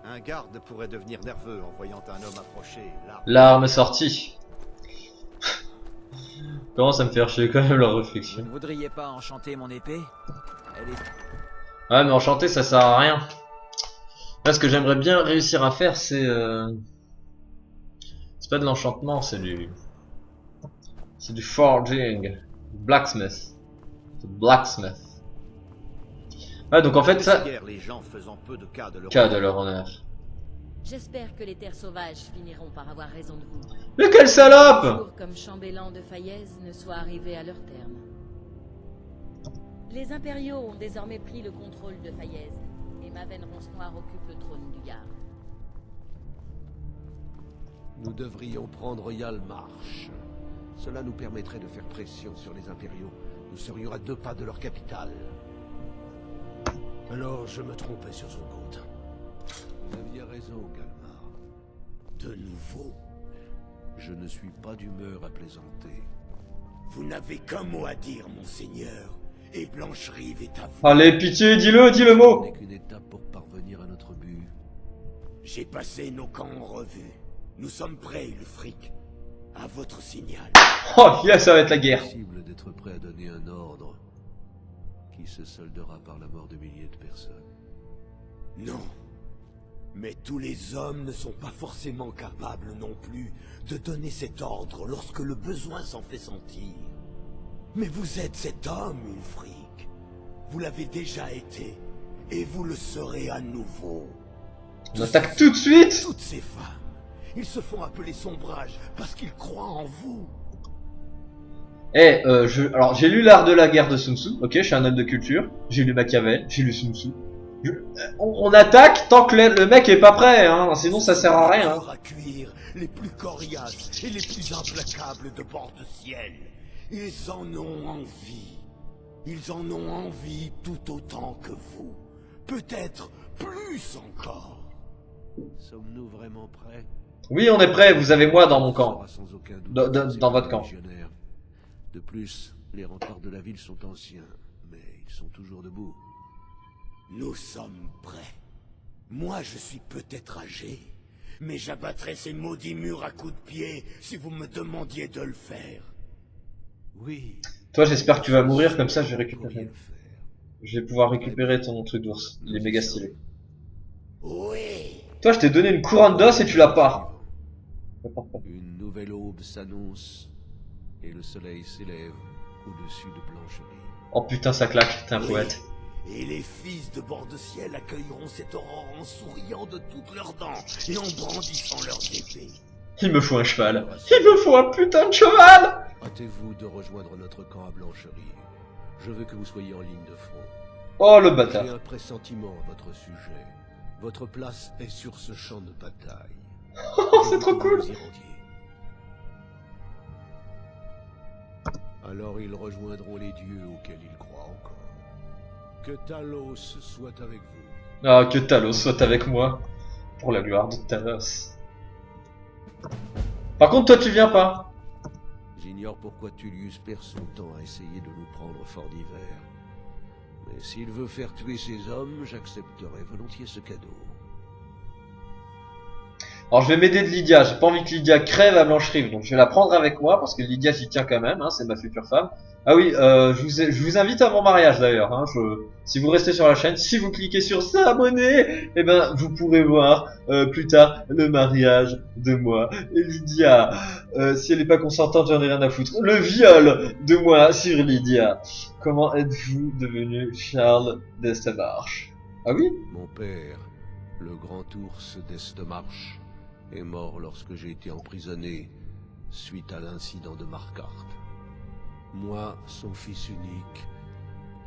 Un garde pourrait devenir nerveux en voyant un homme approcher. L'arme sortie. Comment ça me fait chier quand même leur réflexion. Vous ne voudriez pas enchanter mon épée? Elle est... Ouais, mais enchanter ça sert à rien. Là, ce que j'aimerais bien réussir à faire, c'est pas de l'enchantement, c'est du forging, blacksmith, blacksmith. Ouais, donc en fait ça. Les gens faisant peu de cas de leur honneur. J'espère que les terres sauvages finiront par avoir raison de vous. Mais quelle salope! Un jour comme chambellan de Faillaise ne soit arrivé à leur terme. Les impériaux ont désormais pris le contrôle de Faillaise, et Maven Ronce-Noir occupe le trône du Garde. Nous devrions prendre Yalmarch. Cela nous permettrait de faire pression sur les impériaux. Nous serions à 2 pas de leur capitale. Alors je me trompais sur son compte. Vous aviez raison, Galmar. De nouveau, je ne suis pas d'humeur à plaisanter. Vous n'avez qu'un mot à dire, monseigneur, et Blancherive est à vous. Allez, pitié, dis le mot. Ce n'est qu'une étape pour parvenir à notre but. J'ai passé nos camps en revue. Nous sommes prêts, Ulfric. À votre signal. Oh, là, ça va être la guerre. C'est possible d'être prêt à donner un ordre qui se soldera par la mort de milliers de personnes. Non. Mais tous les hommes ne sont pas forcément capables non plus de donner cet ordre lorsque le besoin s'en fait sentir. Mais vous êtes cet homme, Ulfric. Vous l'avez déjà été, et vous le serez à nouveau. On attaque tout de suite. Toutes ces femmes, ils se font appeler Sombrage parce qu'ils croient en vous. Alors j'ai lu l'art de la guerre de Sun Tzu, ok, je suis un homme de culture, j'ai lu Machiavel, j'ai lu Sun Tzu, On attaque tant que le mec est pas prêt, hein, sinon ça sert à rien. À cuire les plus coriaces et les plus implacables de bord de ciel. Ils en ont envie. Ils en ont envie tout autant que vous. Peut-être plus encore. Sommes-nous vraiment prêts? Oui, on est prêt, vous avez moi dans mon camp. Dans votre camp. De plus, les remparts de la ville sont anciens, mais ils sont toujours debout. Nous sommes prêts. Moi, je suis peut-être âgé, mais j'abattrais ces maudits murs à coups de pied si vous me demandiez de le faire. Oui. Toi, j'espère que tu vas mourir, comme ça je vais récupérer. Je vais pouvoir récupérer ton truc d'ours. Il est méga stylé. Oui. Toi, je t'ai donné une couronne d'os et tu l'as pas. Une nouvelle aube s'annonce et le soleil s'élève au-dessus de Blancherie. Oh putain, ça claque, t'es un poète. Et les fils de bord de ciel accueilleront cette aurore en souriant de toutes leurs dents et en brandissant leurs épées. Il me faut un cheval. Il me faut un putain de cheval. Hâtez-vous de rejoindre notre camp à Blancherie. Je veux que vous soyez en ligne de front. Oh le bâtard. J'ai un pressentiment à votre sujet. Votre place est sur ce champ de bataille. Oh, c'est trop cool. Alors ils rejoindront les dieux auxquels ils croient encore. Que Talos soit avec vous. Ah, que Talos soit avec moi. Pour la gloire de Talos. Par contre, toi, tu viens pas. J'ignore pourquoi Tullius perd son temps à essayer de nous prendre fort d'hiver. Mais s'il veut faire tuer ses hommes, j'accepterai volontiers ce cadeau. Alors je vais m'aider de Lydia, j'ai pas envie que Lydia crève à Blancherive, donc je vais la prendre avec moi parce que Lydia j'y tiens quand même, hein, c'est ma future femme. Ah oui, je vous invite à mon mariage d'ailleurs, hein, si vous restez sur la chaîne, si vous cliquez sur s'abonner, eh ben vous pourrez voir plus tard le mariage de moi et Lydia. Si elle est pas consentante, j'en ai rien à foutre. Le viol de moi sur Lydia. Comment êtes-vous devenu Charles d'Estemarche? Ah oui? Mon père, le grand ours d'Estemarche, est mort lorsque j'ai été emprisonné suite à l'incident de Marquardt. Moi, son fils unique,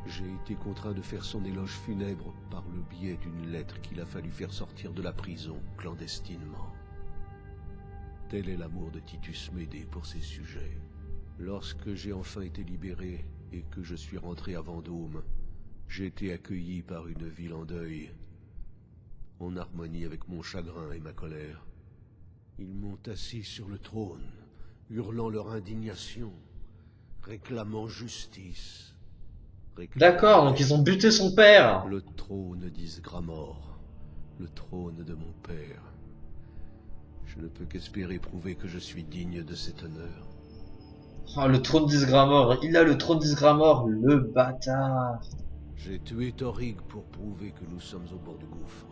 j'ai été contraint de faire son éloge funèbre par le biais d'une lettre qu'il a fallu faire sortir de la prison clandestinement. Tel est l'amour de Titus Médée pour ses sujets. Lorsque j'ai enfin été libéré et que je suis rentré à Vendôme, j'ai été accueilli par une ville en deuil, en harmonie avec mon chagrin et ma colère. Ils m'ont assis sur le trône, hurlant leur indignation, réclamant justice. D'accord, donc ils ont buté son père. Le trône d'Ysgramor, le trône de mon père. Je ne peux qu'espérer prouver que je suis digne de cet honneur. Oh, le trône d'Ysgramor, il a le trône d'Ysgramor, le bâtard. J'ai tué Thorig pour prouver que nous sommes au bord du gouffre.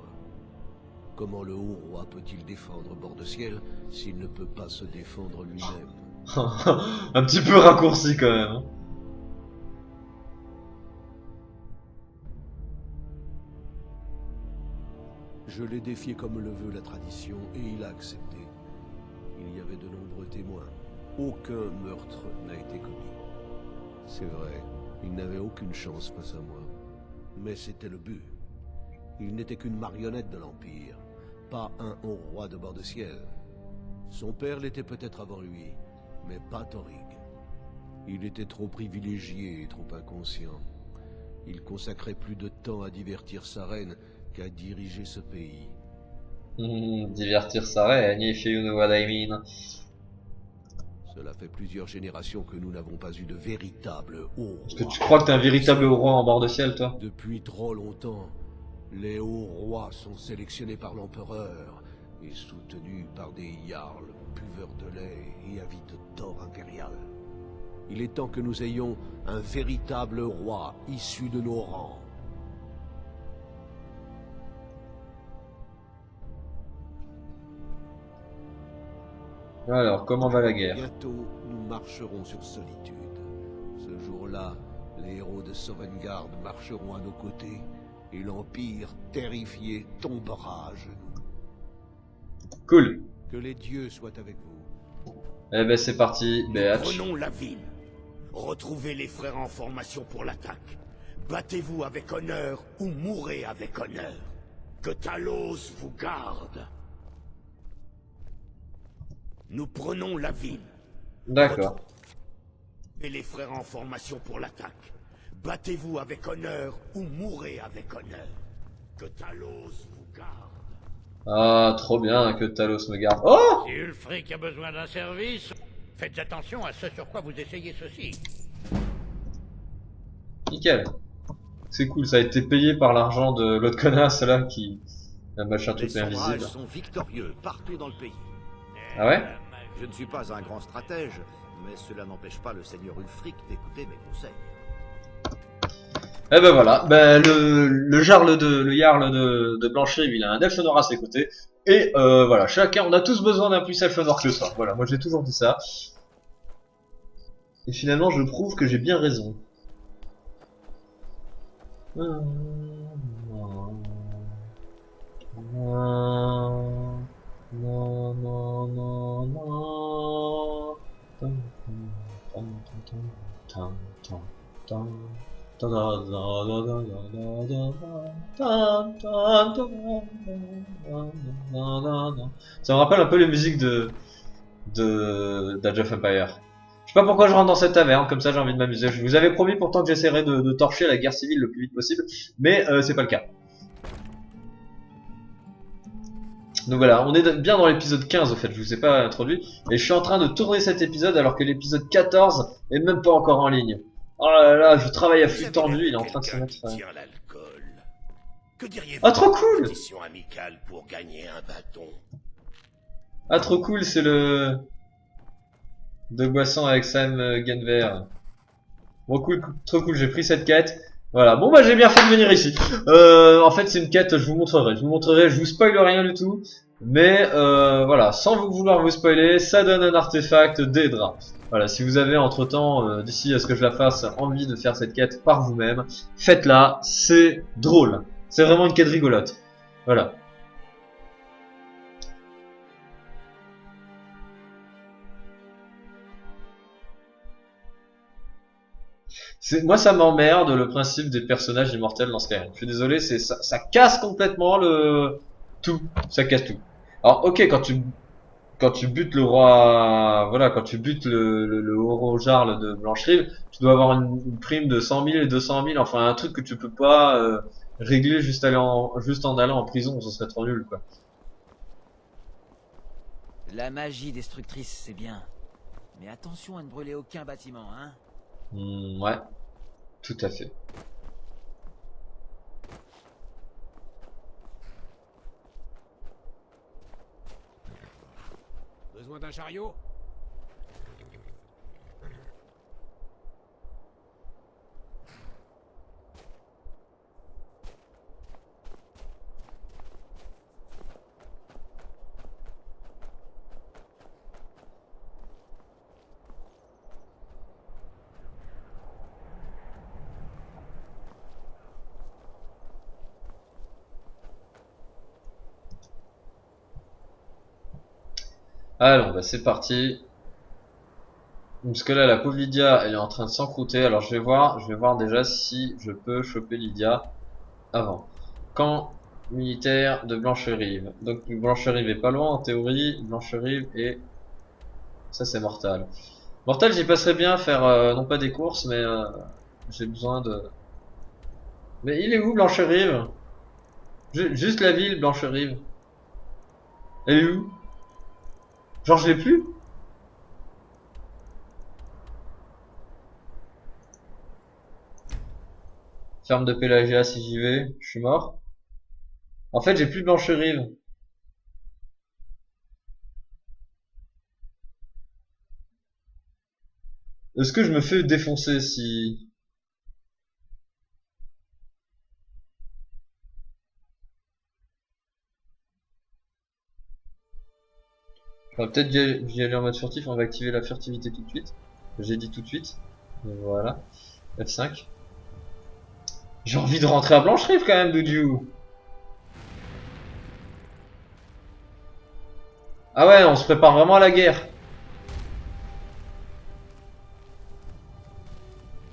Comment le haut roi peut-il défendre bord de ciel s'il ne peut pas se défendre lui-même? Un petit peu raccourci quand même. Je l'ai défié comme le veut la tradition et il a accepté. Il y avait de nombreux témoins. Aucun meurtre n'a été commis. C'est vrai, il n'avait aucune chance face à moi. Mais c'était le but. Il n'était qu'une marionnette de l'Empire, pas un haut roi de bord de ciel. Son père l'était peut-être avant lui, mais pas Thorig. Il était trop privilégié et trop inconscient. Il consacrait plus de temps à divertir sa reine qu'à diriger ce pays. Divertir sa reine, if you know what I mean. Cela fait plusieurs générations que nous n'avons pas eu de véritable haut roi. Est-ce que tu crois que t'es un véritable haut roi en bord de ciel, toi? Depuis trop longtemps, les hauts rois sont sélectionnés par l'empereur et soutenus par des jarls, buveurs de lait et avides d'or impérial. Il est temps que nous ayons un véritable roi issu de nos rangs. Alors, comment va la guerre? Bientôt, nous marcherons sur Solitude. Ce jour-là, les héros de Sovngarde marcheront à nos côtés et l'Empire, terrifié, tombera à genoux. Cool. Que les dieux soient avec vous. Eh ben c'est parti, Prenons la ville. Retrouvez les frères en formation pour l'attaque. Battez-vous avec honneur ou mourrez avec honneur. Que Talos vous garde. Nous prenons la ville. D'accord. Et les frères en formation pour l'attaque. Battez-vous avec honneur ou mourrez avec honneur. Que Talos vous garde. Ah, trop bien que Talos me garde. Oh! Si Ulfric a besoin d'un service, faites attention à ce sur quoi vous essayez ceci. Nickel. C'est cool, ça a été payé par l'argent de l'autre connasse là qui... Un machin tout Les invisible. Sombrages sont victorieux partout dans le pays. Ah ouais? Je ne suis pas un grand stratège, mais cela n'empêche pas le seigneur Ulfric d'écouter mes conseils. Eh ben voilà, ben le jarl de Blancherive, il a un elfe noir à ses côtés. Et voilà, chacun, on a tous besoin d'un plus elfe noir que ça. Voilà, moi j'ai toujours dit ça. Et finalement, je prouve que j'ai bien raison. Ça me rappelle un peu les musiques d'Age of Empire. Je sais pas pourquoi je rentre dans cette taverne, comme ça j'ai envie de m'amuser. Je vous avais promis pourtant que j'essaierais de torcher la guerre civile le plus vite possible, mais c'est pas le cas. Donc voilà, on est bien dans l'épisode 15 au fait, je vous ai pas introduit, et je suis en train de tourner cet épisode alors que l'épisode 14 est même pas encore en ligne. Oh là là, je travaille à flux tendu, il est en train de se mettre... Ah trop cool! Amicale pour gagner un bâton. Ah trop cool, c'est le... De boisson avec Sam Genver. Bon cool, trop cool, j'ai pris cette quête. Voilà, bon bah j'ai bien fait de venir ici. En fait c'est une quête, je vous montrerai, je vous spoil rien du tout. Mais voilà, sans vouloir vous spoiler, ça donne un artefact des draps. Voilà, si vous avez entre temps, d'ici à ce que je la fasse, envie de faire cette quête par vous-même, faites-la, c'est drôle. C'est vraiment une quête rigolote. Voilà. Moi ça m'emmerde le principe des personnages immortels dans Skyrim. Je suis désolé, ça casse complètement le tout, ça casse tout. Alors ok, quand tu butes le roi, voilà, quand tu butes le haut jarl de Blancherive, tu dois avoir une prime de 100 000 et 200 000, enfin un truc que tu peux pas régler juste en allant en prison, ce serait trop nul quoi. La magie destructrice, c'est bien. Mais attention à ne brûler aucun bâtiment, hein. Ouais, tout à fait. Besoin d'un chariot? Alors, bah c'est parti. Parce que là, la pauvre Lydia, elle est en train de s'encrouter. Alors, je vais voir déjà si je peux choper Lydia avant. Camp militaire de Blancherive. Donc, Blancherive est pas loin en théorie. Blancherive et ça, c'est Mortal. Mortal, j'y passerais bien faire non pas des courses, mais j'ai besoin de. Mais il est où Blancherive? Juste la ville Blancherive. Elle est où? Genre je l'ai plus? Ferme de Pélagia si j'y vais, je suis mort. En fait j'ai plus de Blancherive. Est-ce que je me fais défoncer si... On va peut-être y aller en mode furtif, on va activer la furtivité tout de suite. J'ai dit tout de suite. Et voilà. F5. J'ai envie de rentrer à Blancherive quand même, Doudou. Ah ouais, on se prépare vraiment à la guerre.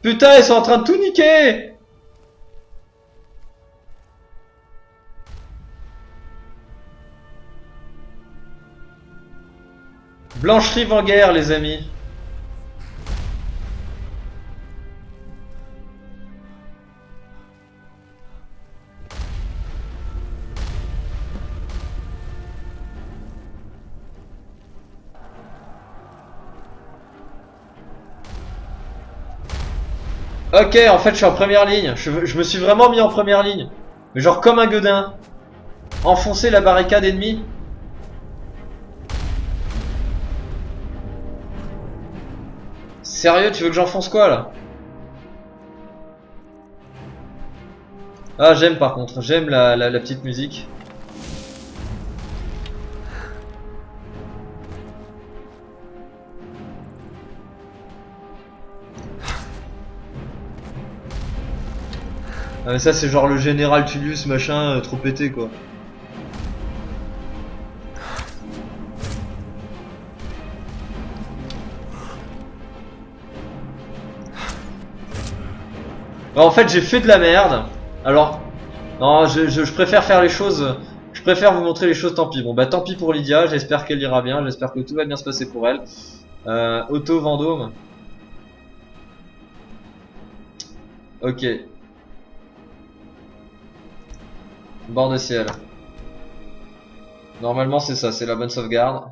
Putain, ils sont en train de tout niquer. Blancherive en guerre, les amis. Ok, en fait je suis en première ligne, je me suis vraiment mis en première ligne. Mais genre comme un gueudin. Enfoncer la barricade ennemie. Sérieux, tu veux que j'enfonce quoi là? Ah j'aime par contre, j'aime la petite musique. Ah mais ça c'est genre le général Tullius machin trop pété quoi. En fait j'ai fait de la merde. Alors non je préfère faire les choses. Je préfère vous montrer les choses, tant pis. Bon bah tant pis pour Lydia, j'espère qu'elle ira bien, j'espère que tout va bien se passer pour elle. Otto Vendôme. Ok. Bord de ciel. Normalement c'est ça, c'est la bonne sauvegarde.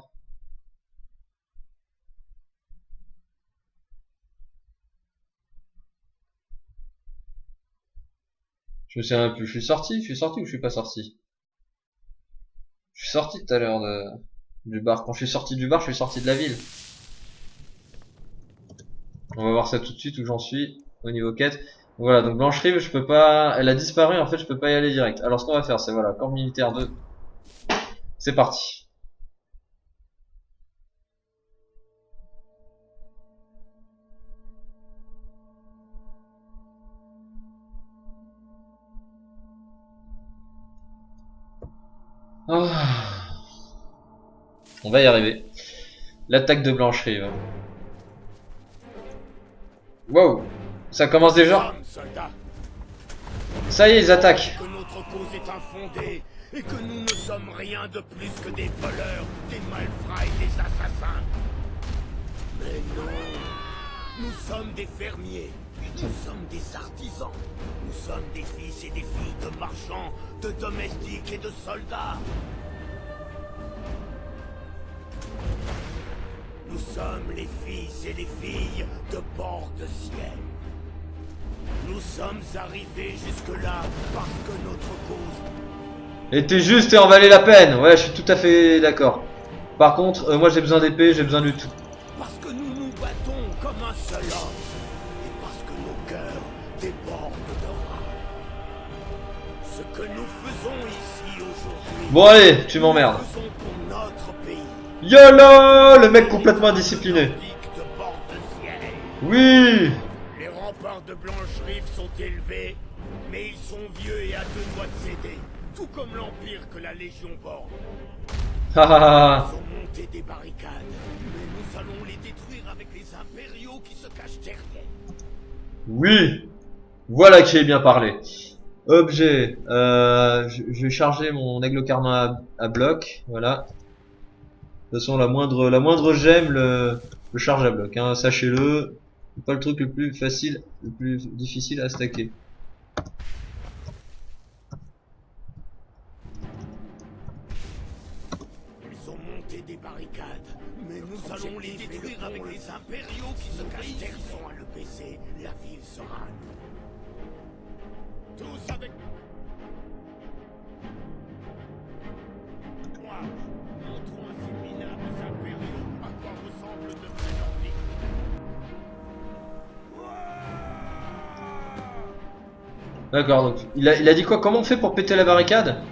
Je me souviens plus, je suis sorti ou je suis pas sorti? Je suis sorti tout à l'heure du bar. Quand je suis sorti du bar, je suis sorti de la ville. On va voir ça tout de suite où j'en suis au niveau quête. Voilà, donc Blancherive, je peux pas, elle a disparu, en fait je peux pas y aller direct. Alors ce qu'on va faire, c'est voilà, camp militaire 2. C'est parti. Oh. On va y arriver. L'attaque de Blancherive. Wow, ça commence déjà. Ça y est, ils attaquent. Que notre cause est infondée et que nous ne sommes rien de plus que des voleurs, des malfrats et des assassins. Mais non, nous sommes des fermiers, nous sommes des artisans, nous sommes des fils et des filles de marchands, de domestiques et de soldats. Nous sommes les fils et les filles de Bord de ciel. Nous sommes arrivés jusque-là parce que notre cause était juste et en valait la peine. Ouais, je suis tout à fait d'accord. Par contre, moi j'ai besoin d'épée, j'ai besoin du tout. Parce que nous nous battons comme un seul homme. Et parce que nos cœurs débordent de rage. Ce que nous faisons ici aujourd'hui. Bon allez, tu m'emmerdes. Nous faisons pour notre pays. YOLO, le mec complètement indiscipliné. Oui. Les remparts de Blancherive sont élevés, mais ils sont vieux et à deux doigts de céder. Tout comme l'Empire que la Légion borde. Ils ont monté des barricades, mais nous allons les détruire avec les impériaux qui se cachent derrière. Oui. Voilà qui est bien parlé. Objet. Je vais charger mon aigle carmin à bloc. Voilà. De toute façon, la moindre gemme le charge à bloc. Hein, sachez-le. C'est pas le truc le plus facile, le plus difficile à stacker. Ils ont monté des barricades, mais nous allons les détruire avec les impériaux qui se cachent derrière. Ils sont à le baisser, la ville sera à nous. Tous avec moi. Montrons à ces minables impériaux à quoi ressemble de vrais nordiques. D'accord, donc il a dit quoi? Comment on fait pour péter la barricade?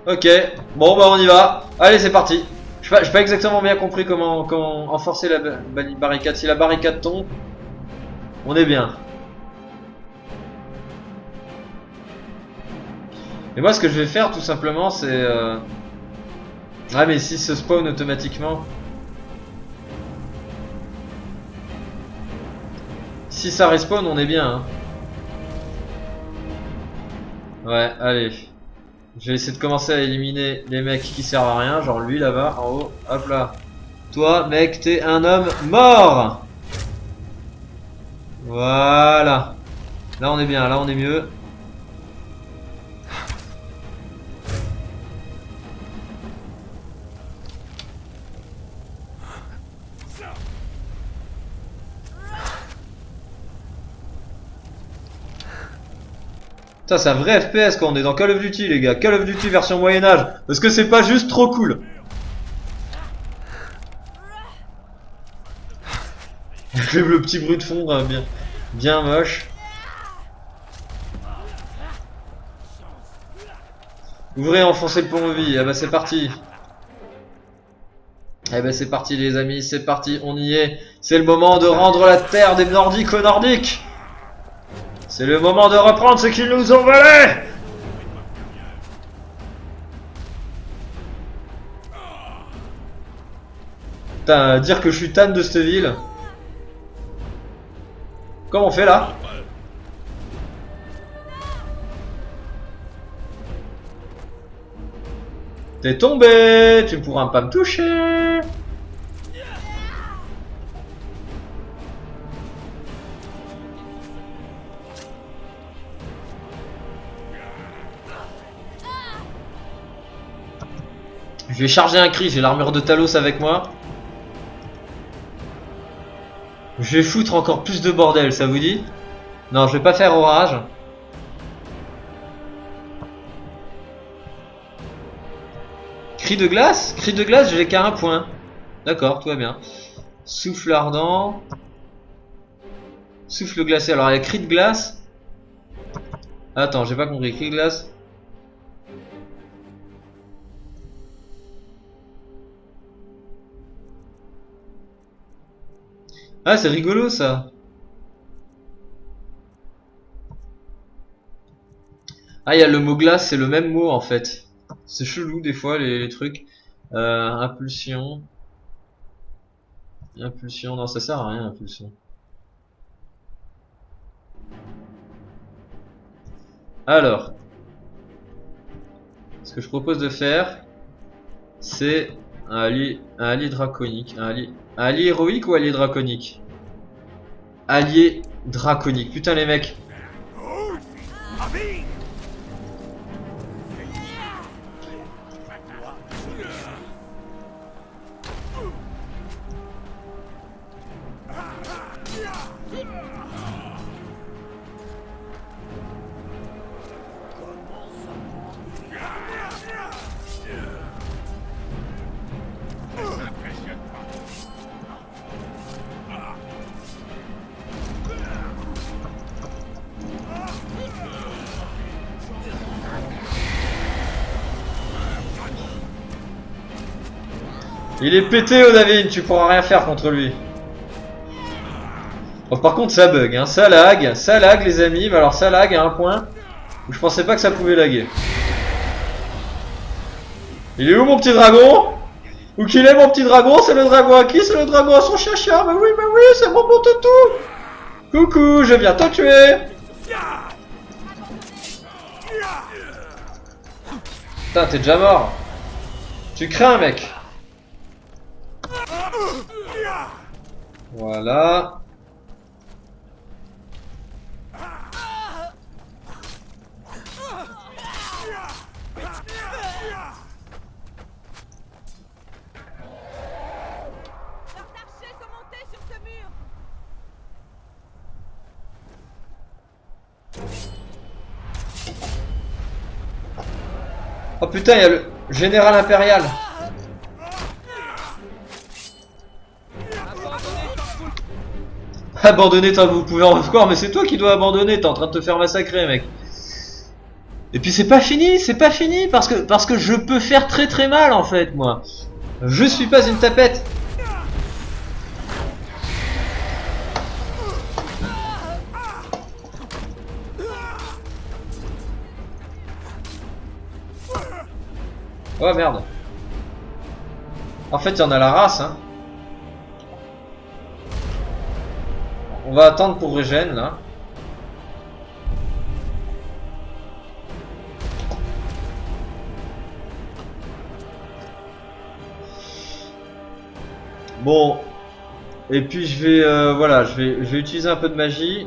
Ok, bon bah on y va. Allez, c'est parti. J'ai pas exactement bien compris comment enforcer la barricade. Si la barricade tombe, on est bien. Et moi ce que je vais faire tout simplement c'est... Ah mais si se spawn automatiquement... Si ça respawn on est bien hein. Ouais, allez. Je vais essayer de commencer à éliminer les mecs qui servent à rien, genre lui là-bas, en haut, hop là. Toi, mec, t'es un homme mort. Voilà. Là, on est bien. Là, on est mieux. Ça, c'est un vrai FPS quand on est dans Call of Duty, les gars. Call of Duty version Moyen-Âge. Parce que c'est pas juste trop cool. Le petit bruit de fond, bien moche. Ouvrez, enfoncez le pont-levis. Ah bah c'est parti. Eh ben c'est parti les amis, c'est parti, on y est. C'est le moment de rendre la terre des Nordiques aux Nordiques. C'est le moment de reprendre ce qu'ils nous ont volé. Putain, dire que je suis tan de cette ville. Comment on fait là? T'es tombé, tu pourras pas me toucher. Je vais charger un cri, j'ai l'armure de Talos avec moi. Je vais foutre encore plus de bordel, ça vous dit? Non, je vais pas faire orage. Cri de glace? Cri de glace, j'ai qu'à un point. D'accord, tout va bien. Souffle ardent. Souffle glacé. Alors, il y a cri de glace. Attends, j'ai pas compris. Cri de glace. Ah, c'est rigolo ça. Ah, il y a le mot glace, c'est le même mot en fait. C'est chelou des fois les trucs. Impulsion. Impulsion, non ça sert à rien impulsion. Alors. Ce que je propose de faire, c'est un allié draconique. Un allié héroïque ou allié draconique? Allié draconique. Putain les mecs. Il est pété Odavine, tu pourras rien faire contre lui. Oh, par contre ça bug, hein. Ça lag les amis, mais alors ça lag à un point où je pensais pas que ça pouvait laguer. Il est où mon petit dragon? Où qu'il est mon petit dragon? C'est le dragon à qui? C'est le dragon à son chien. Mais oui, c'est mon bon toutou. Coucou, je viens te tuer. Putain, t'es déjà mort. Tu crains mec. Voilà. Oh putain, il y a le général impérial. Abandonner, vous pouvez en revoir, mais c'est toi qui dois abandonner, t'es en train de te faire massacrer mec. Et puis c'est pas fini parce que je peux faire très mal en fait moi. Je suis pas une tapette. Oh merde. En fait il y en a la race hein. On va attendre pour régène là. Bon. Et puis je vais voilà, je vais utiliser un peu de magie.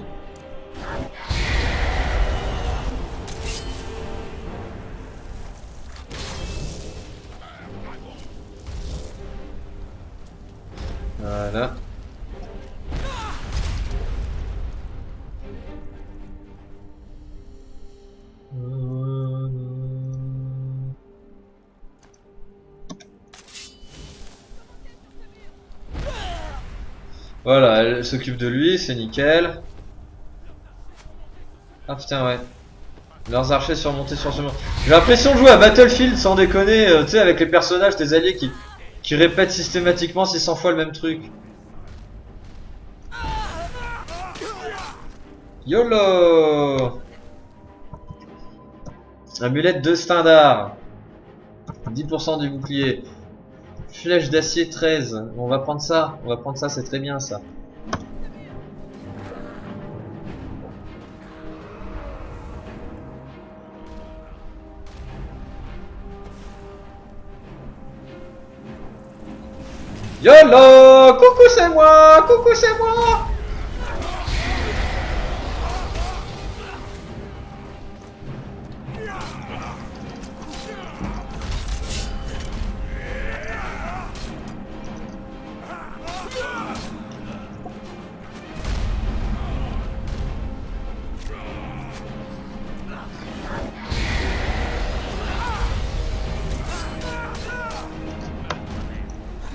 Voilà. Voilà, elle s'occupe de lui, c'est nickel. Ah putain, ouais. Leurs archers surmontés sur ce mur. J'ai l'impression de jouer à Battlefield sans déconner, tu sais, avec les personnages, tes alliés qui répètent systématiquement 600 fois le même truc. YOLO! Amulette de standard. 10% du bouclier. Flèche d'acier 13. On va prendre ça. On va prendre ça, c'est très bien ça. YOLO! Coucou c'est moi! Coucou c'est moi!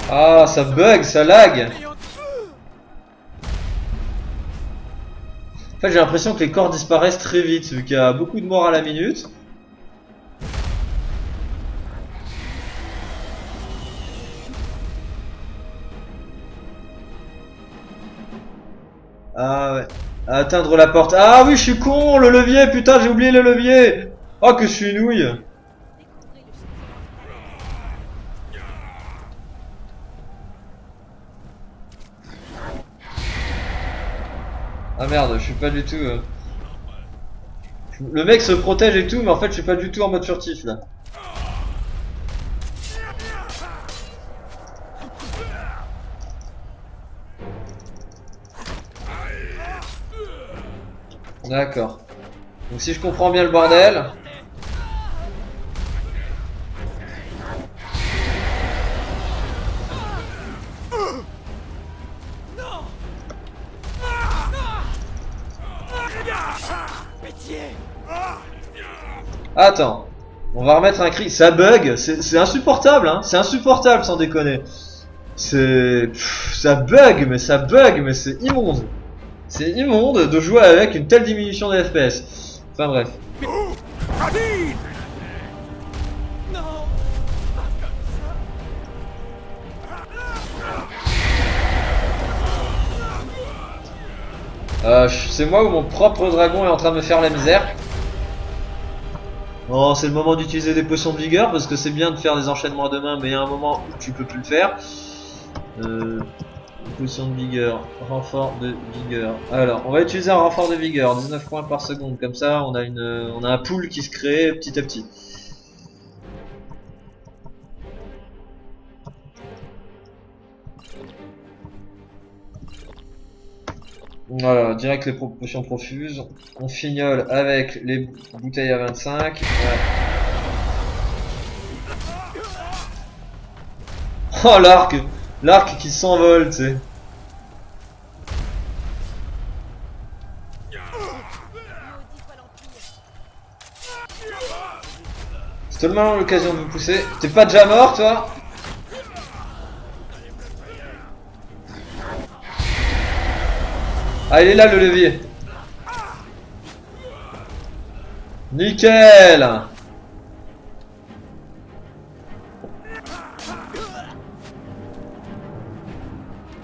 Ah, ça bug, ça lag. En fait, j'ai l'impression que les corps disparaissent très vite, vu qu'il y a beaucoup de morts à la minute. Ah ouais. Atteindre la porte. Ah oui, je suis con, le levier, putain, j'ai oublié le levier. Oh, que je suis nouille. Ah merde, je suis pas du tout... Le mec se protège et tout, mais en fait je suis pas du tout en mode furtif là. D'accord. Donc si je comprends bien le bordel... Attends, on va remettre un cri. Ça bug, c'est insupportable, hein. C'est insupportable sans déconner. Ça bug, mais c'est immonde. C'est immonde de jouer avec une telle diminution de FPS. Enfin bref. C'est moi ou mon propre dragon est en train de me faire la misère. Oh, c'est le moment d'utiliser des potions de vigueur parce que c'est bien de faire des enchaînements à deux mains, mais il y a un moment où tu peux plus le faire. Potion de vigueur, renfort de vigueur. Alors, on va utiliser un renfort de vigueur, 19 points par seconde. Comme ça, on a un pool qui se crée petit à petit. Voilà, direct les potions profuses. On fignole avec les bouteilles à 25. Ouais. Oh l'arc qui s'envole, tu sais. C'est tellement l'occasion de vous pousser. T'es pas déjà mort, toi? Ah, il est là le levier. Nickel.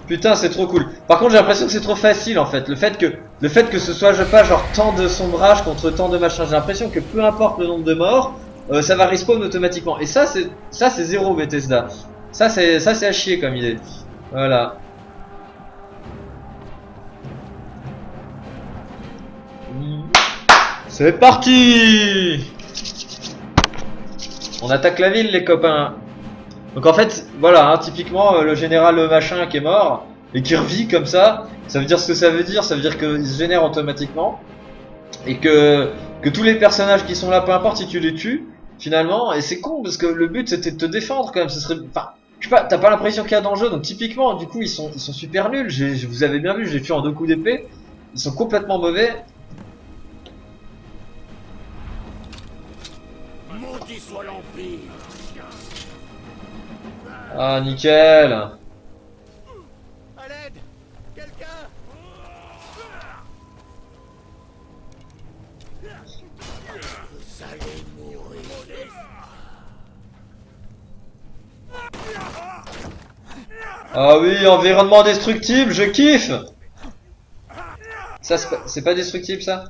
Putain, c'est trop cool. Par contre, j'ai l'impression que c'est trop facile en fait. Le fait que ce soit, je sais pas, genre tant de sombrage contre tant de machin. J'ai l'impression que peu importe le nombre de morts, ça va respawn automatiquement. Et ça c'est zéro Bethesda. Ça c'est à chier comme idée. Voilà. C'est parti! On attaque la ville les copains. Donc en fait, voilà, hein, typiquement le général machin qui est mort et qui revit comme ça veut dire ce que ça veut dire. Ça veut dire qu'il se génère automatiquement et que tous les personnages qui sont là, peu importe si tu les tues, finalement, et c'est con parce que le but c'était de te défendre quand même. Ce serait, enfin, je sais pas, t'as pas l'impression qu'il y a d'enjeu. Donc typiquement, du coup, ils sont super nuls. Vous avez bien vu, je les tue en 2 coups d'épée. Ils sont complètement mauvais. Maudit soit l'Empire. Ah, nickel. À l'aide. Quelqu'un. Vous allez mourir. Ah oui, environnement destructible, je kiffe. Ça, c'est pas destructible, ça?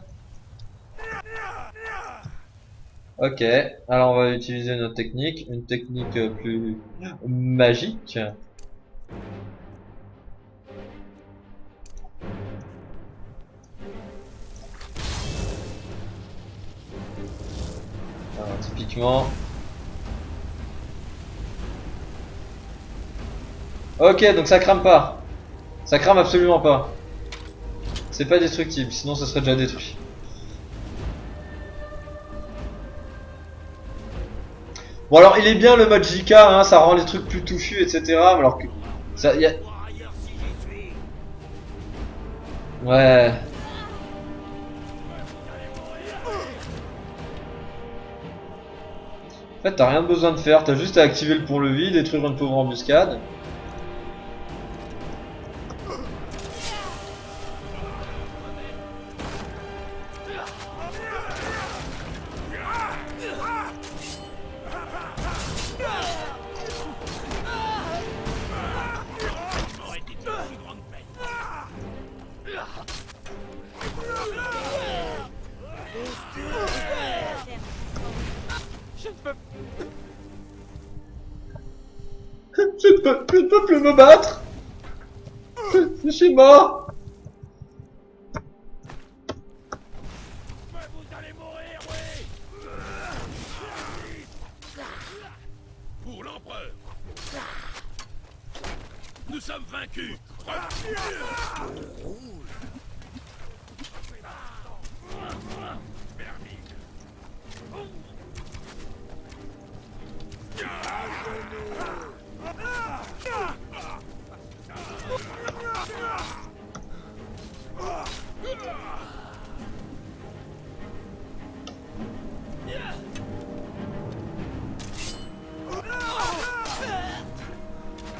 Ok, alors on va utiliser notre technique, une technique plus magique. Alors, typiquement... Ok, donc ça crame pas. Ça crame absolument pas. C'est pas destructible, sinon ça serait déjà détruit. Bon alors il est bien le mode JK, hein, ça rend les trucs plus touffus, etc. Alors que ça y a... Ouais. En fait t'as rien besoin de faire, t'as juste à activer le pont-levis, détruire une pauvre embuscade. Je ne peux plus me battre. Je suis mort. Vous allez mourir, oui. Pour l'empereur. Nous sommes vaincus.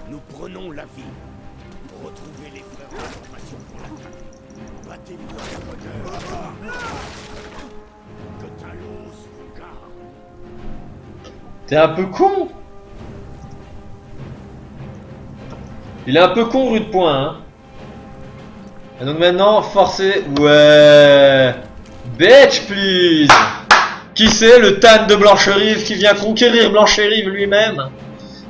Nous prenons la vie. Retrouvez les frères de formation pour l'attaque. Battez-vous dans la bonheur. Que Talos vous garde. T'es un peu con. Il est un peu con, Rude Point, hein. Et donc maintenant, forcez... Ouais. Bitch, please. Qui c'est le Tan de Blancherive qui vient conquérir Blancherive lui-même,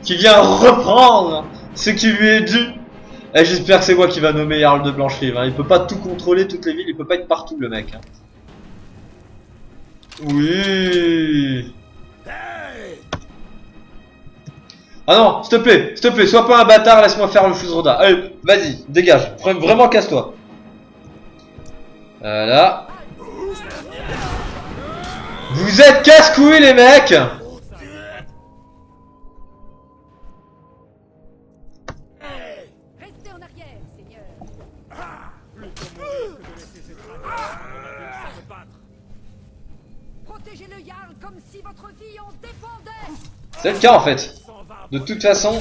qui vient reprendre ce qui lui est dû. Et j'espère que c'est moi qui va nommer Jarl de Blancherive, hein. Il peut pas tout contrôler, toutes les villes, il peut pas être partout, le mec, hein. Oui. Ah non, s'il te plaît, sois pas un bâtard, laisse-moi faire le Fusroda. Allez, vas-y, dégage, vraiment casse-toi. Voilà. Vous êtes casse-couilles, les mecs. Restez en arrière, Seigneur. Protégez le Jarl comme si votre vie en dépendait. C'est le cas en fait. De toute façon.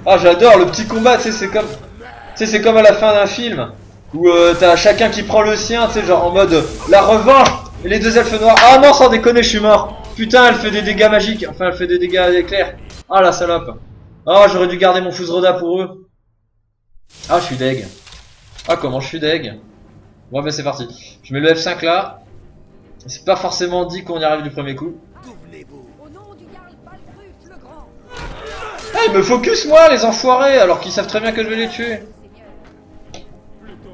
Ah, j'adore le petit combat, tu sais, c'est comme à la fin d'un film où t'as chacun qui prend le sien, tu sais, genre en mode la revanche. Et les deux elfes noirs. Ah non, sans déconner, je suis mort. Putain, elle fait des dégâts magiques, enfin elle fait des dégâts éclairs. Ah la salope. Ah, j'aurais dû garder mon Fusroda pour eux. Ah, je suis deg. Ah, comment je suis deg. Bon, ben c'est parti. Je mets le F5 là. C'est pas forcément dit qu'on y arrive du premier coup. Au nom du Jarl Balgruf le Grand. ils me focus moi les enfoirés alors qu'ils savent très bien que je vais les tuer.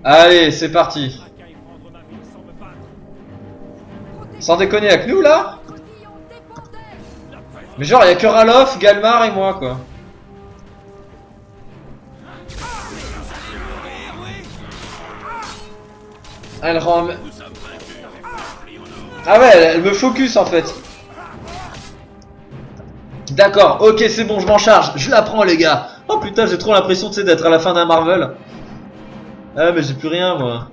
Allez, c'est parti. Sans déconner avec nous là. Mais genre y'a que Ralof, Galmar et moi quoi. Elle rend... Ah ouais, elle me focus en fait. D'accord, ok c'est bon, je m'en charge, je la prends les gars. Oh putain, j'ai trop l'impression d'être à la fin d'un Marvel. Ah mais j'ai plus rien moi.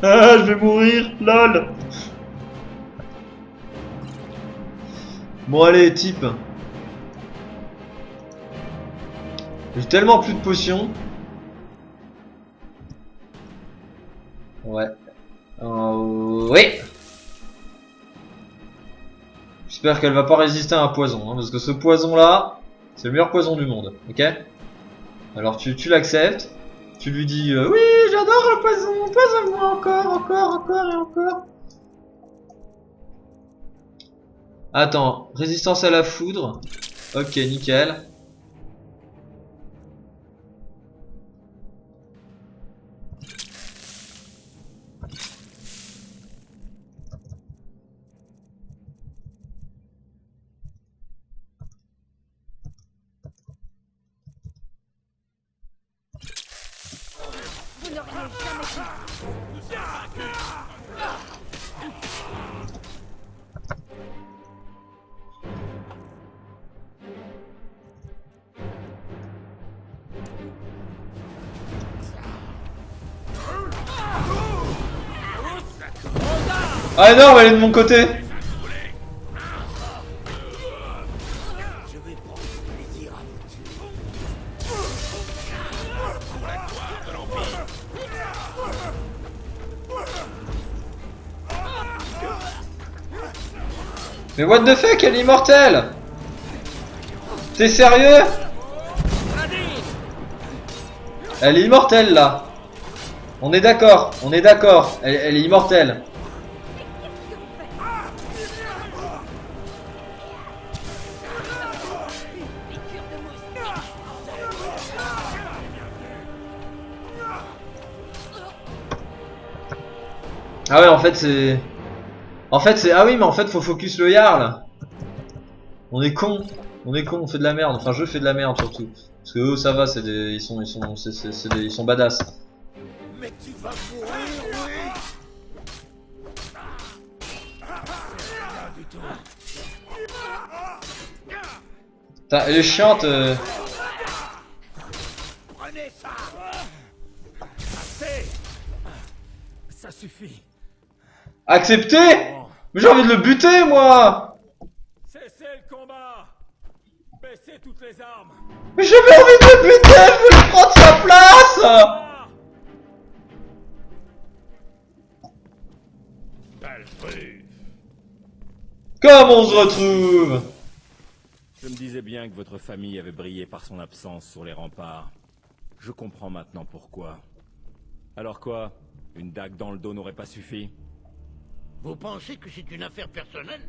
Ah je vais mourir, lol. Bon allez type. J'ai tellement plus de potions. Ouais. Oui. J'espère qu'elle va pas résister à un poison, hein, parce que ce poison là, c'est le meilleur poison du monde, ok? Alors tu l'acceptes, tu lui dis oui j'adore le poison, poisonne-moi encore et encore. Attends, résistance à la foudre, ok nickel. Ah non, elle est de mon côté. Mais what the fuck, elle est immortelle. T'es sérieux? Elle est immortelle là. On est d'accord, elle est immortelle. Ah ouais, en fait c'est... Ah oui, mais en fait faut focus le Jarl. On est con, on fait de la merde. Enfin, je fais de la merde surtout. Parce que eux, ça va, c'est des... ils sont badass. Mais tu vas mourir, oui. Putain, elle est chiante. Prenez ça. Assez. Ça suffit. Accepter? Mais j'ai envie de le buter, moi. Cessez le combat. Baissez toutes les armes. Mais j'ai pas envie de le buter, je veux prendre sa place. Comme on se retrouve. Je me disais bien que votre famille avait brillé par son absence sur les remparts. Je comprends maintenant pourquoi. Alors quoi? Une dague dans le dos n'aurait pas suffi? Vous pensez que c'est une affaire personnelle?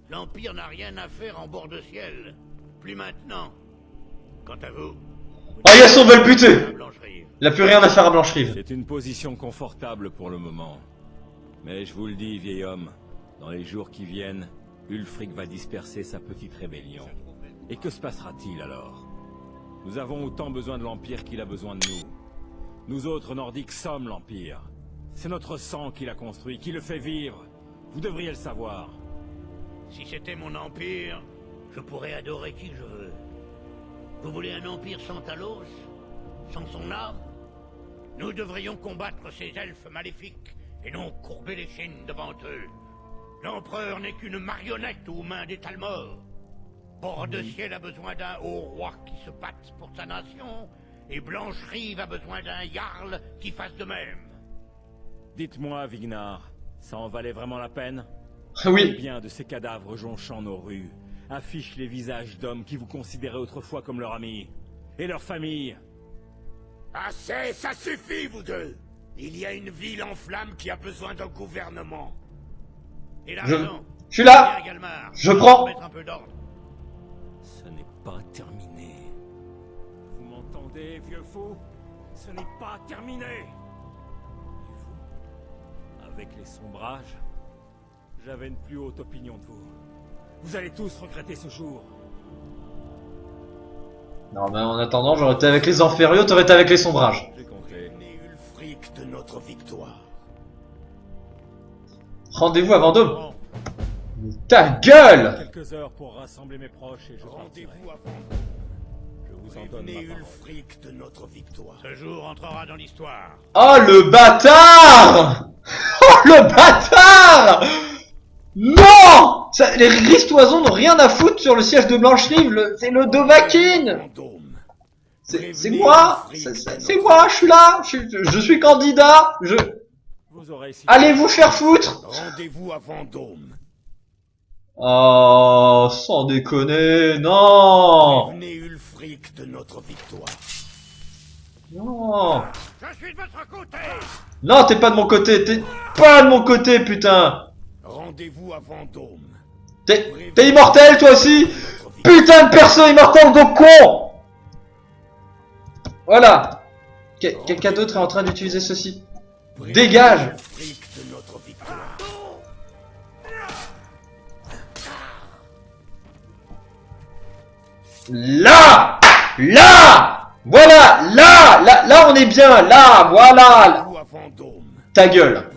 L'Empire n'a rien à faire en bord de ciel. Plus maintenant. Quant à vous... Ah yes, on va le buter. Il a plus rien à faire à Blancherive. C'est une position confortable pour le moment. Mais je vous le dis, vieil homme, dans les jours qui viennent, Ulfric va disperser sa petite rébellion. Et que se passera-t-il alors? Nous avons autant besoin de l'Empire qu'il a besoin de nous. Nous autres Nordiques sommes l'Empire. C'est notre sang qui l'a construit, qui le fait vivre. Vous devriez le savoir. Si c'était mon empire, je pourrais adorer qui je veux. Vous voulez un empire sans Talos? Sans son âme? Nous devrions combattre ces elfes maléfiques et non courber les chines devant eux. L'empereur n'est qu'une marionnette aux mains des Talmors. Bord de ciel a besoin d'un haut roi qui se batte pour sa nation, et Blancherive a besoin d'un Jarl qui fasse de même. Dites-moi, Vignar, ça en valait vraiment la peine? Oui. Combien de ces cadavres jonchant nos rues affichent les visages d'hommes qui vous considéraient autrefois comme leurs amis et leurs familles? Assez, ça suffit, vous deux. Il y a une ville en flammes qui a besoin d'un gouvernement. Et la Je raison. suis là. Galmar, Je prends. mettre un peu d'ordre. Ce n'est pas terminé. Vous m'entendez, vieux fou? Ce n'est pas terminé. Et vous, avec les sombrages, j'avais une plus haute opinion de vous. Vous allez tous regretter ce jour. Non mais en attendant, j'aurais été avec les Enfériaux, t'aurais été avec les Sombrages. J'ai compris. Ulfric de notre victoire. Rendez-vous à Vendôme. Ta gueule! Quelques heures pour rassembler mes proches et je partirai. Je vous en donne ma parole. Ulfric de notre victoire. Ce jour entrera dans l'histoire. Oh le bâtard! Oh le bâtard! Non! Ça, les Ristoisons n'ont rien à foutre sur le siège de Blancherive, c'est le Dovahkiin! C'est moi! C'est moi, je suis là! Je suis candidat! Allez vous faire foutre! Rendez-vous à Vendôme. Oh, sans déconner, non! Prévenez Ulfric de notre victoire. Non! Je suis de votre côté. Non, t'es pas de mon côté, t'es pas de mon côté, putain! Rendez-vous à Vendôme. T'es immortel, toi aussi? Putain de perso immortel de con! Voilà. Quelqu'un d'autre est en train d'utiliser ceci. Dégage! Ulfric de notre victoire. Là! Là! Voilà! Là, on est bien! Là! Voilà! Ta gueule!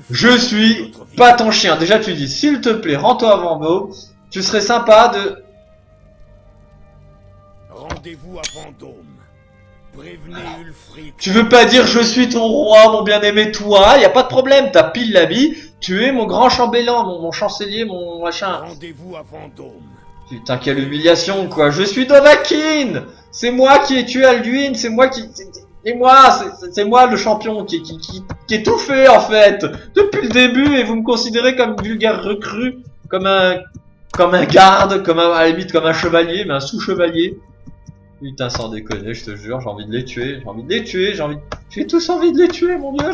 Je suis pas ton chien. Déjà, tu dis, s'il te plaît, rends-toi à Vendôme. Tu serais sympa de... Rendez-vous à Vendôme. Prévenez Ulfric. Tu veux pas dire je suis ton roi, mon bien-aimé, toi? Y a pas de problème, t'as pile l'habit. Tu es mon grand chambellan, mon chancelier, mon machin. Rendez-vous à Vendôme. Putain, quelle humiliation, quoi. Je suis Dovahkiin. C'est moi qui ai tué Alduin, c'est moi qui... C'est moi le champion qui est tout fait, en fait. Depuis le début, et vous me considérez comme vulgaire recrue. Comme un garde, à la limite comme un chevalier, mais un sous-chevalier. Putain, sans déconner, je te jure, j'ai envie de les tuer. J'ai tous envie de les tuer, mon dieu.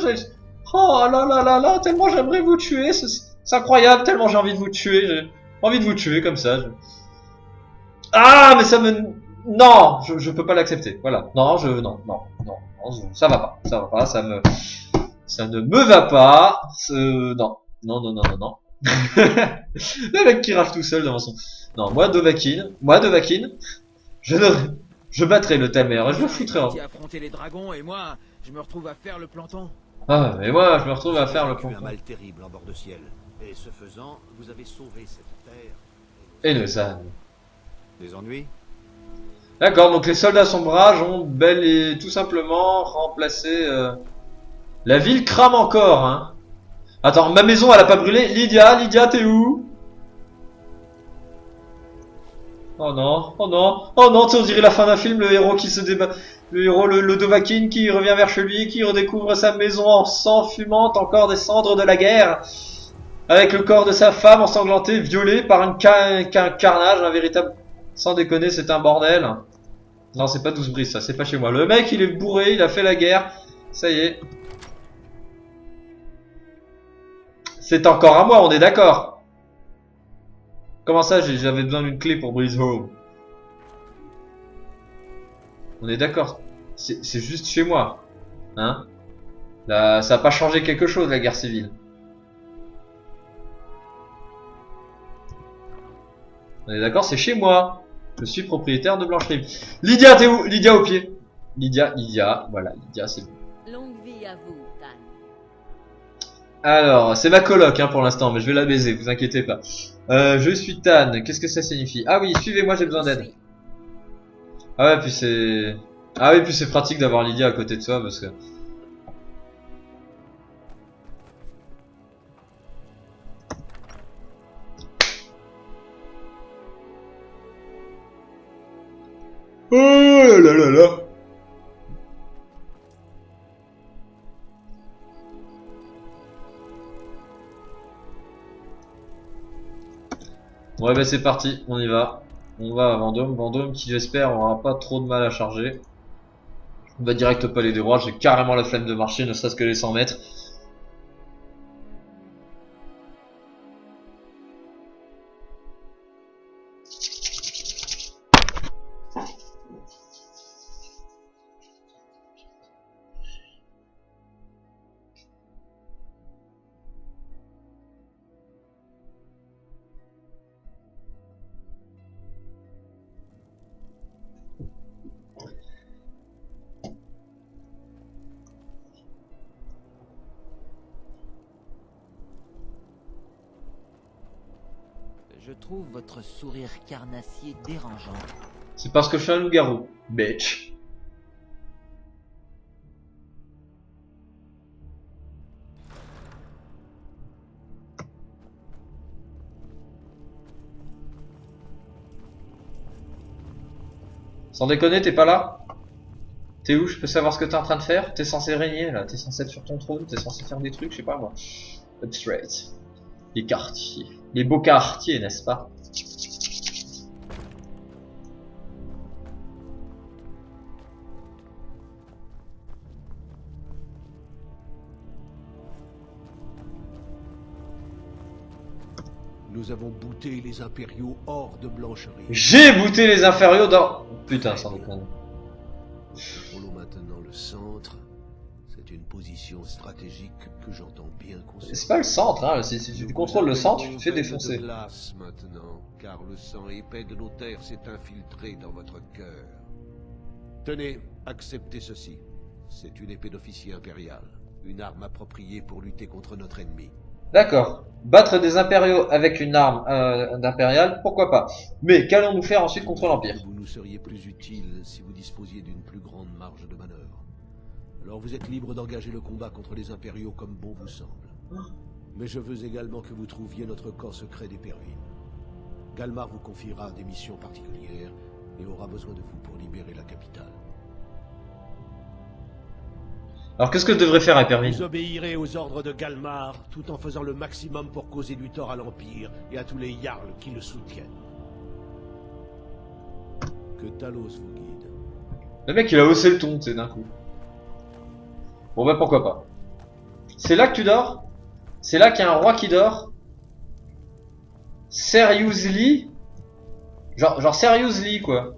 Oh là là là là, tellement j'aimerais vous tuer. C'est incroyable, tellement j'ai envie de vous tuer. J'ai envie de vous tuer comme ça. Ah, mais ça me... Non, je peux pas l'accepter. Voilà. Non, ça va pas. Ça ne me va pas. Non. Le mec qui rage tout seul devant son... Non, moi Dovahkiin, je battrai le Tamer et je le foutrai en... affronter les dragons et moi, je me retrouve à faire le planton. Ah, mais moi, je me retrouve à faire le planton. planton. Un mal terrible en bord de ciel. Et ce faisant, vous avez sauvé cette terre. Et nos âmes. Des ennuis? D'accord, donc les soldats sombrages ont bel et tout simplement remplacé... La ville crame encore, hein. Attends, ma maison, elle a pas brûlé. Lydia, t'es où? Oh non, on dirait la fin d'un film, le héros qui se débat... Le héros, le Dovahkiin qui revient vers chez lui, qui redécouvre sa maison en sang fumante, encore des cendres de la guerre. Avec le corps de sa femme ensanglanté, violé par un carnage, un véritable... Sans déconner, c'est un bordel. Non, c'est pas 12 brises, ça, c'est pas chez moi. Le mec, il est bourré, il a fait la guerre. Ça y est. C'est encore à moi, on est d'accord. Comment ça, j'avais besoin d'une clé pour Breeze Home? On est d'accord. C'est juste chez moi. Hein? Là, ça a pas changé quelque chose, la guerre civile. On est d'accord, c'est chez moi. Je suis propriétaire de Blancherive. Lydia, t'es où? Lydia au pied. Lydia, voilà, Lydia, c'est bon. Longue vie à vous, Tan. Alors, c'est ma coloc hein, pour l'instant, mais je vais la baiser, vous inquiétez pas. Je suis Tan, qu'est-ce que ça signifie? Ah oui, suivez-moi, j'ai besoin d'aide. Ah ouais, puis c'est... Ah oui, puis c'est pratique d'avoir Lydia à côté de soi, parce que... Oh là là là. Ouais bah c'est parti, on y va. On va à Vendôme qui j'espère aura pas trop de mal à charger. On va direct au palais des rois, j'ai carrément la flemme de marcher, ne serait-ce que les 100 mètres. Je trouve votre sourire carnassier dérangeant. C'est parce que je suis un loup-garou, bitch. Sans déconner, t'es pas là? T'es où? Je peux savoir ce que t'es en train de faire? T'es censé régner là, t'es censé être sur ton trône, t'es censé faire des trucs, je sais pas moi. Up straight. Les quartiers. Les beaux quartiers, n'est-ce pas? Nous avons bouté les impériaux hors de Blancherie. J'ai bouté les inférieurs dans... Putain, sans déconner. Nous contrôlons maintenant le centre. C'est une position stratégique que j'entends bien conserver. C'est pas le centre, hein. Si tu contrôles le centre, tu te fais défoncer. De glace maintenant, car le sang épais de nos terres s'est infiltré dans votre cœur. Tenez, acceptez ceci. C'est une épée d'officier impérial. Une arme appropriée pour lutter contre notre ennemi. D'accord. Battre des impériaux avec une arme d'impérial, pourquoi pas. Mais qu'allons-nous faire ensuite contre l'Empire? Vous nous seriez plus utile si vous disposiez d'une plus grande marge de manœuvre. Alors vous êtes libre d'engager le combat contre les impériaux comme bon vous semble. Mais je veux également que vous trouviez notre corps secret des Pervines. Galmar vous confiera des missions particulières et aura besoin de vous pour libérer la capitale. Alors qu'est-ce que je devrais faire, Hypervine? Vous obéirez aux ordres de Galmar, tout en faisant le maximum pour causer du tort à l'Empire et à tous les Jarls qui le soutiennent. Que Talos vous guide. Le mec il a haussé le ton, tu sais, d'un coup. Bon bah pourquoi pas. C'est là que tu dors? C'est là qu'il y a un roi qui dort? Seriously? Genre seriously quoi.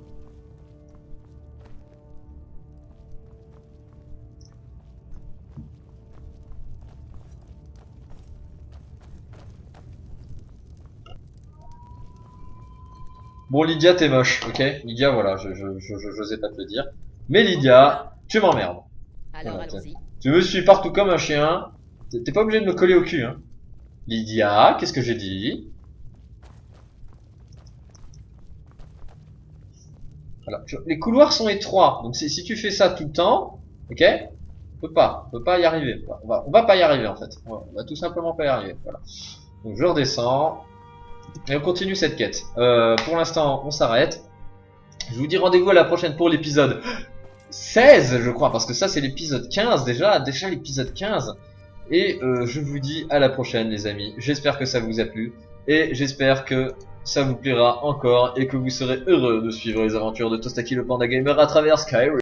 Bon Lydia t'es moche, ok? Lydia voilà, j'osais pas te le dire. Mais Lydia, tu m'emmerdes. Alors Voilà, allons-y. tu me suis partout comme un chien. T'es pas obligé de me coller au cul, hein. Lydia, qu'est-ce que j'ai dit? Voilà. Les couloirs sont étroits, donc si tu fais ça tout le temps, ok? On peut pas y arriver. On va pas y arriver en fait. On va tout simplement pas y arriver. Voilà. Donc je redescends. Et on continue cette quête. Pour l'instant, on s'arrête. Je vous dis rendez-vous à la prochaine pour l'épisode 16, je crois, parce que ça c'est l'épisode 15 déjà l'épisode 15. Et je vous dis à la prochaine les amis. J'espère que ça vous a plu. Et j'espère que ça vous plaira encore et que vous serez heureux de suivre les aventures de Tostaki le Panda Gamer à travers Skyrim.